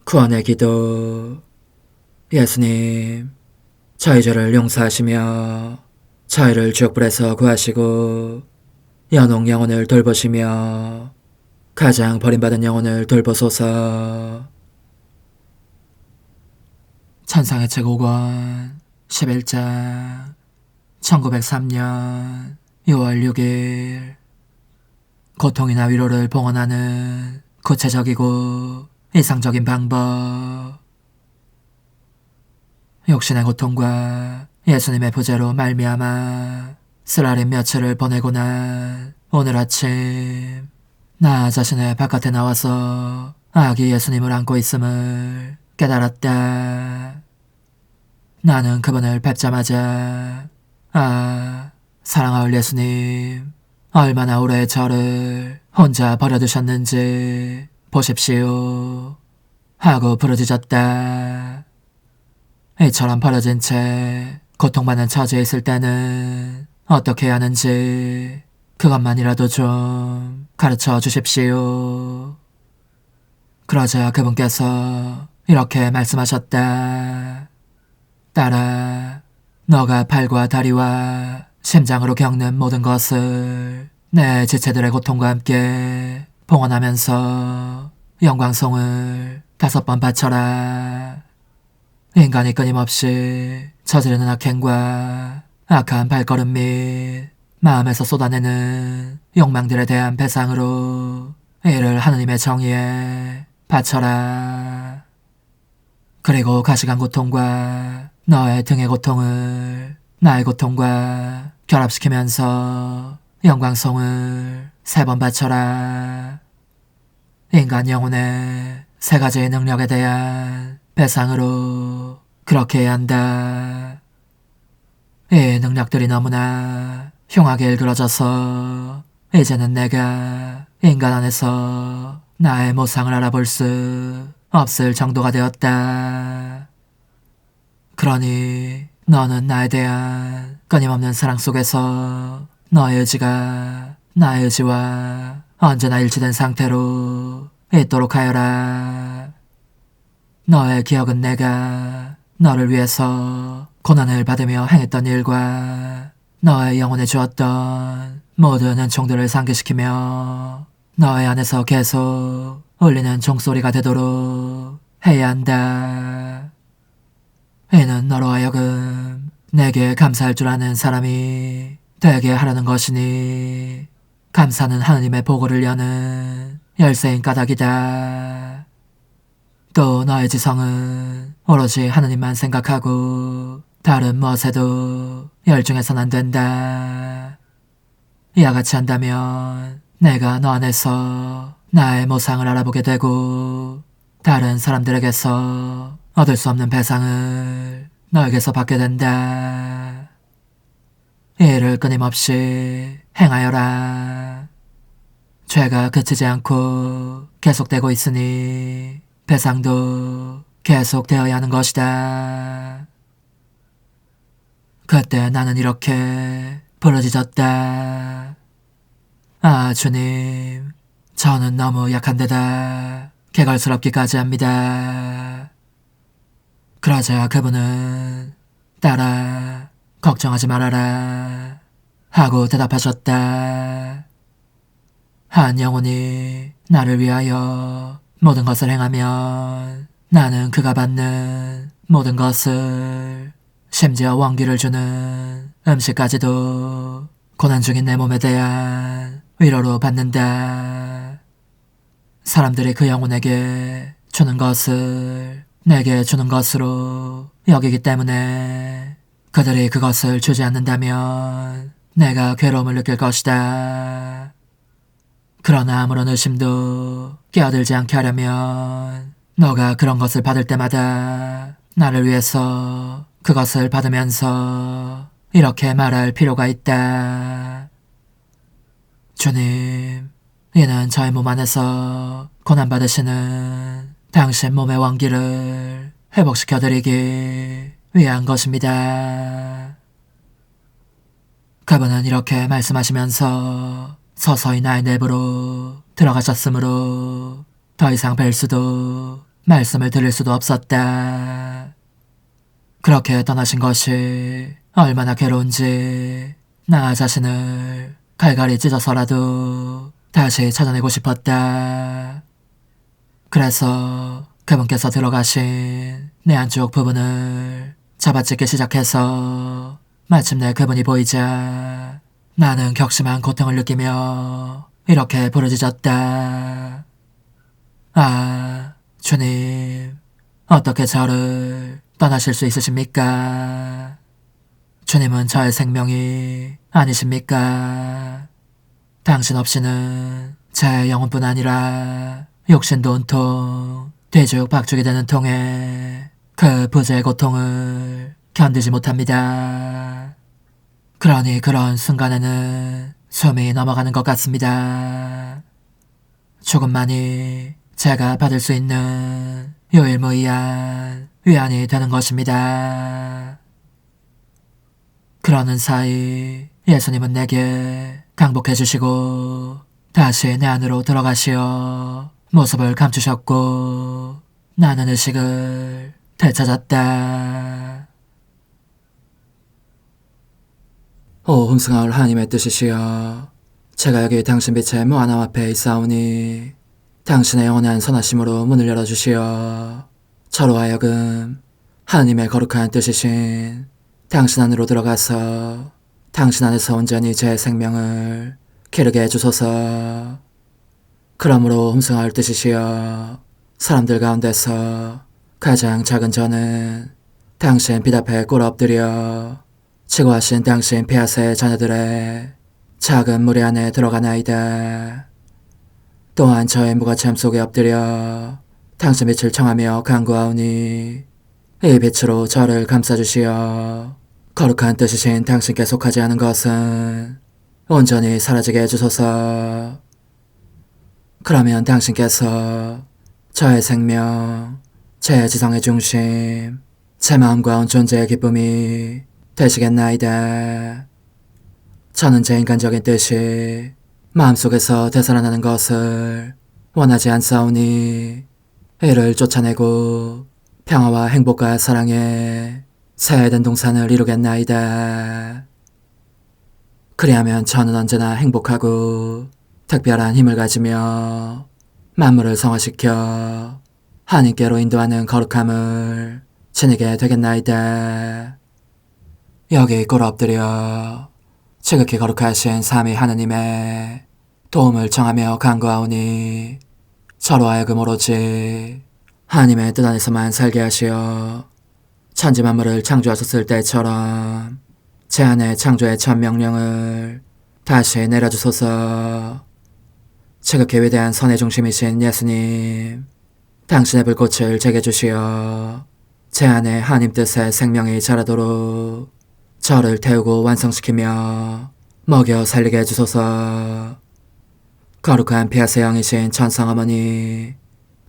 구원의 기도. 예수님, 저희 죄를 용서하시며 저희를 지옥불에서 구하시고 연옥 영혼을 돌보시며 가장 버림받은 영혼을 돌보소서. 천상의 책 5권 11장 1903년 6월 6일 고통이나 위로를 봉헌하는 구체적이고 이상적인 방법. 육신의 고통과 예수님의 부재로 말미암아 쓰라린 며칠을 보내고 난 오늘 아침 나 자신의 바깥에 나와서 아기 예수님을 안고 있음을 깨달았다. 나는 그분을 뵙자마자 사랑하올 예수님, 얼마나 오래 저를 혼자 버려두셨는지 보십시오 하고 부르짖었다. 이처럼 버려진 채 고통받는 처지에 있을 때는 어떻게 해야 하는지 그것만이라도 좀 가르쳐 주십시오. 그러자 그분께서 이렇게 말씀하셨다. 딸아, 너가 팔과 다리와 심장으로 겪는 모든 것을 내 지체들의 고통과 함께 봉헌하면서 영광송을 5번 바쳐라. 인간이 끊임없이 저지르는 악행과 악한 발걸음 및 마음에서 쏟아내는 욕망들에 대한 배상으로 이를 하느님의 정의에 바쳐라. 그리고 가시관 고통과 너의 등의 고통을 나의 고통과 결합시키면서 영광송을 3번 바쳐라. 인간 영혼의 3가지의 능력에 대한 배상으로 그렇게 해야 한다. 이 능력들이 너무나 흉하게 일그러져서 이제는 내가 인간 안에서 나의 모상을 알아볼 수 없을 정도가 되었다. 그러니 너는 나에 대한 끊임없는 사랑 속에서 너의 의지가 나의 의지와 언제나 일치된 상태로 있도록 하여라. 너의 기억은 내가 너를 위해서 고난을 받으며 행했던 일과 너의 영혼에 주었던 모든 은총들을 상기시키며 너의 안에서 계속 울리는 종소리가 되도록 해야 한다. 이는 너로 하여금 내게 감사할 줄 아는 사람이 되게 하려는 것이니 감사는 하느님의 보고를 여는 열쇠인 까닭이다. 또 너의 지성은 오로지 하느님만 생각하고 다른 무엇에도 열중해서는 안 된다. 이와 같이 한다면 내가 너 안에서 나의 모상을 알아보게 되고 다른 사람들에게서 얻을 수 없는 배상을 너에게서 받게 된다. 이를 끊임없이 행하여라. 죄가 그치지 않고 계속되고 있으니 배상도 계속되어야 하는 것이다. 그때 나는 이렇게 부르짖었다. 주님, 저는 너무 약한데다 개걸스럽기까지 합니다. 그러자 그분은 딸아, 걱정하지 말아라 하고 대답하셨다. 한 영혼이 나를 위하여 모든 것을 행하면 나는 그가 받는 모든 것을, 심지어 원기를 주는 음식까지도 고난 중인 내 몸에 대한 위로로 받는다. 사람들이 그 영혼에게 주는 것을 내게 주는 것으로 여기기 때문에 그들이 그것을 주지 않는다면 내가 괴로움을 느낄 것이다. 그러나 아무런 의심도 끼어들지 않게 하려면 너가 그런 것을 받을 때마다 나를 위해서 그것을 받으면서 이렇게 말할 필요가 있다. 주님, 이는 저의 몸 안에서 고난받으시는 당신 몸의 원기를 회복시켜드리기 위한 것입니다. 그분은 이렇게 말씀하시면서 서서히 나의 내부로 들어가셨으므로 더 이상 뵐 수도 말씀을 들을 수도 없었다. 그렇게 떠나신 것이 얼마나 괴로운지 나 자신을 갈갈이 찢어서라도 다시 찾아내고 싶었다. 그래서 그분께서 들어가신 내 안쪽 부분을 잡아찢기 시작해서 마침내 그분이 보이자 나는 격심한 고통을 느끼며 이렇게 부르짖었다. 아, 주님, 어떻게 저를 떠나실 수 있으십니까? 주님은 저의 생명이 아니십니까? 당신 없이는 제 영혼뿐 아니라 육신도 온통 뒤죽박죽이 되는 통에 그 부재의 고통을 견디지 못합니다. 그러니 그런 순간에는 숨이 넘어가는 것 같습니다. 조금만이 제가 받을 수 있는 유일무이한 위안이 되는 것입니다. 그러는 사이 예수님은 내게 강복해 주시고 다시 내 안으로 들어가시어 모습을 감추셨고 나는 의식을 되찾았다. 오 흥승하올 하나님의 뜻이시여, 제가 여기 당신 빛의 무한함 앞에 있사오니 당신의 영원한 선하심으로 문을 열어주시어 저로 하여금 하나님의 거룩한 뜻이신 당신 안으로 들어가서 당신 안에서 온전히 제 생명을 기르게 해주소서. 그러므로 흠승하올 뜻이시여, 사람들 가운데서 가장 작은 저는 당신 빛 앞에 꿇어 엎드려 치고하신 당신 폐하세 자녀들의 작은 무리 안에 들어가나이다. 또한 저의 무거참 속에 엎드려 당신 빛을 청하며 간구하오니 이 빛으로 저를 감싸주시어 거룩한 뜻이신 당신께 속하지 않은 것은 온전히 사라지게 해주소서. 그러면 당신께서 저의 생명, 제 지성의 중심, 제 마음과 온 존재의 기쁨이 되시겠나이다. 저는 제 인간적인 뜻이 마음속에서 되살아나는 것을 원하지 않사오니 이를 쫓아내고 평화와 행복과 사랑의 새해된 동산을 이루겠나이다. 그리하면 저는 언제나 행복하고 특별한 힘을 가지며 만물을 성화시켜 하나님께로 인도하는 거룩함을 지니게 되겠나이다. 여기 꿇어 엎드려 지극히 거룩하신 삼위 하느님의 도움을 청하며 간구하오니 저로 하여금 오로지 하나님의 뜻 안에서만 살게 하시어 천지 만물을 창조하셨을 때처럼 제 안에 창조의 첫 명령을 다시 내려주소서. 지극히 위대한 선의 중심이신 예수님, 당신의 불꽃을 제게 주시어 제 안에 하나님 뜻의 생명이 자라도록 저를 태우고 완성시키며 먹여 살리게 해주소서. 거룩한 피아세 영이신 천상어머니,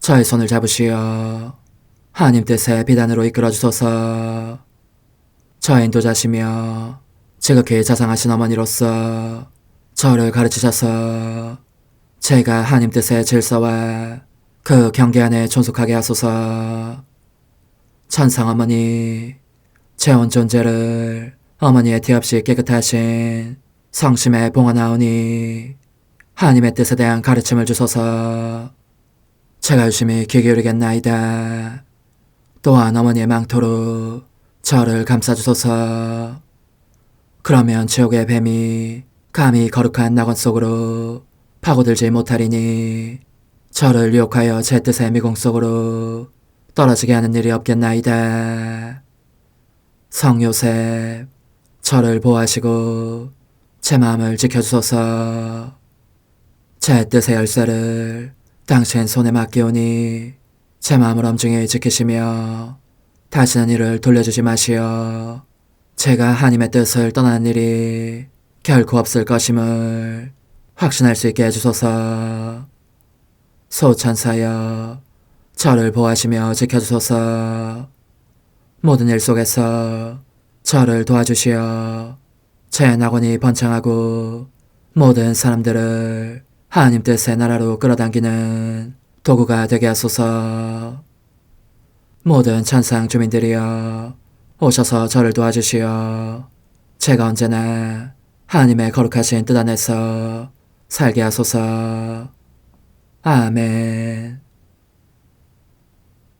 저의 손을 잡으시어 하나님 뜻의 비단으로 이끌어주소서. 저의 인도자시며 지극히 자상하신 어머니로서 저를 가르치셔서 제가 하나님 뜻의 질서와 그 경계 안에 존속하게 하소서. 천상어머니, 제 온 존재를 어머니의 티 없이 깨끗하신 성심에 봉헌하오니 하나님의 뜻에 대한 가르침을 주소서. 제가 열심히 귀 기울이겠나이다. 또한 어머니의 망토로 저를 감싸주소서. 그러면 지옥의 뱀이 감히 거룩한 낙원 속으로 파고들지 못하리니 저를 유혹하여 제 뜻의 미궁 속으로 떨어지게 하는 일이 없겠나이다. 성요셉, 저를 보호하시고 제 마음을 지켜주소서. 제 뜻의 열쇠를 당신 손에 맡기오니 제 마음을 엄중히 지키시며 다시는 이를 돌려주지 마시어 제가 하나님의 뜻을 떠나는 일이 결코 없을 것임을 확신할 수 있게 해주소서. 소천사여, 저를 보호하시며 지켜주소서. 모든 일 속에서 저를 도와주시어 제 낙원이 번창하고 모든 사람들을 하나님 뜻의 나라로 끌어당기는 도구가 되게 하소서. 모든 천상 주민들이여 오셔서 저를 도와주시어 제가 언제나 하나님의 거룩하신 뜻 안에서 살게 하소서. 아멘.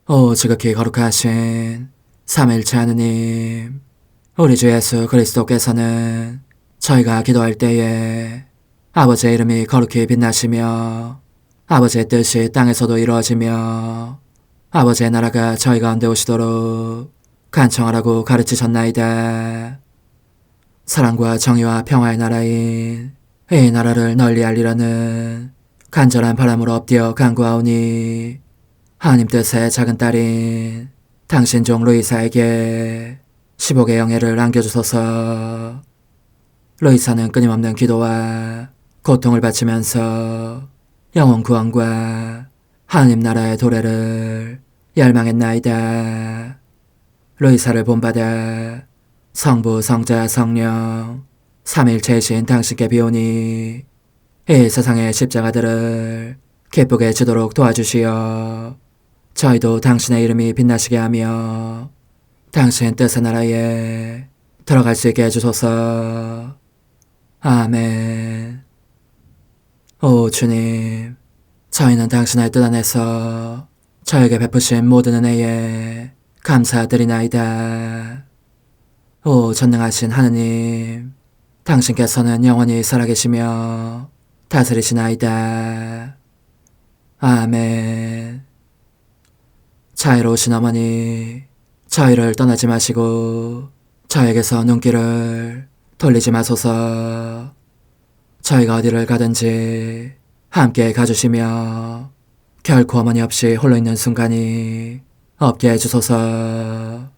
오 지극히 거룩하신 삼일체 하느님, 우리 주 예수 그리스도께서는 저희가 기도할 때에 아버지의 이름이 거룩히 빛나시며 아버지의 뜻이 땅에서도 이루어지며 아버지의 나라가 저희 가운데 오시도록 간청하라고 가르치셨나이다. 사랑과 정의와 평화의 나라인 이 나라를 널리 알리라는 간절한 바람으로 엎드려 간구하오니 하나님 뜻의 작은 딸인 당신 종 루이사에게 15개 영예를 안겨주소서. 루이사는 끊임없는 기도와 고통을 바치면서 영혼 구원과 하나님 나라의 도래를 열망했나이다. 루이사를 본받아 성부, 성자, 성령 삼일체이신 당신께 비오니 이 세상의 십자가들을 기쁘게 지도록 도와주시어 저희도 당신의 이름이 빛나시게 하며 당신 뜻의 나라에 들어갈 수 있게 해주소서. 아멘. 오 주님, 저희는 당신의 뜻 안에서 저에게 베푸신 모든 은혜에 감사드리나이다. 오 전능하신 하느님, 당신께서는 영원히 살아계시며 다스리시나이다. 아멘. 자애로우신 어머니, 저희를 떠나지 마시고 저에게서 눈길을 돌리지 마소서. 저희가 어디를 가든지 함께 가주시며 결코 어머니 없이 홀로 있는 순간이 없게 해주소서.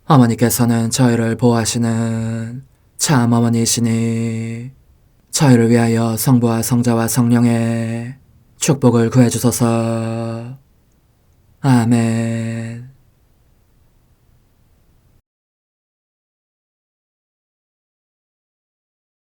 어머니께서는 저희를 보호하시는 참 어머니이시니 저희를 위하여 성부와 성자와 성령의 축복을 구해주소서. 아멘.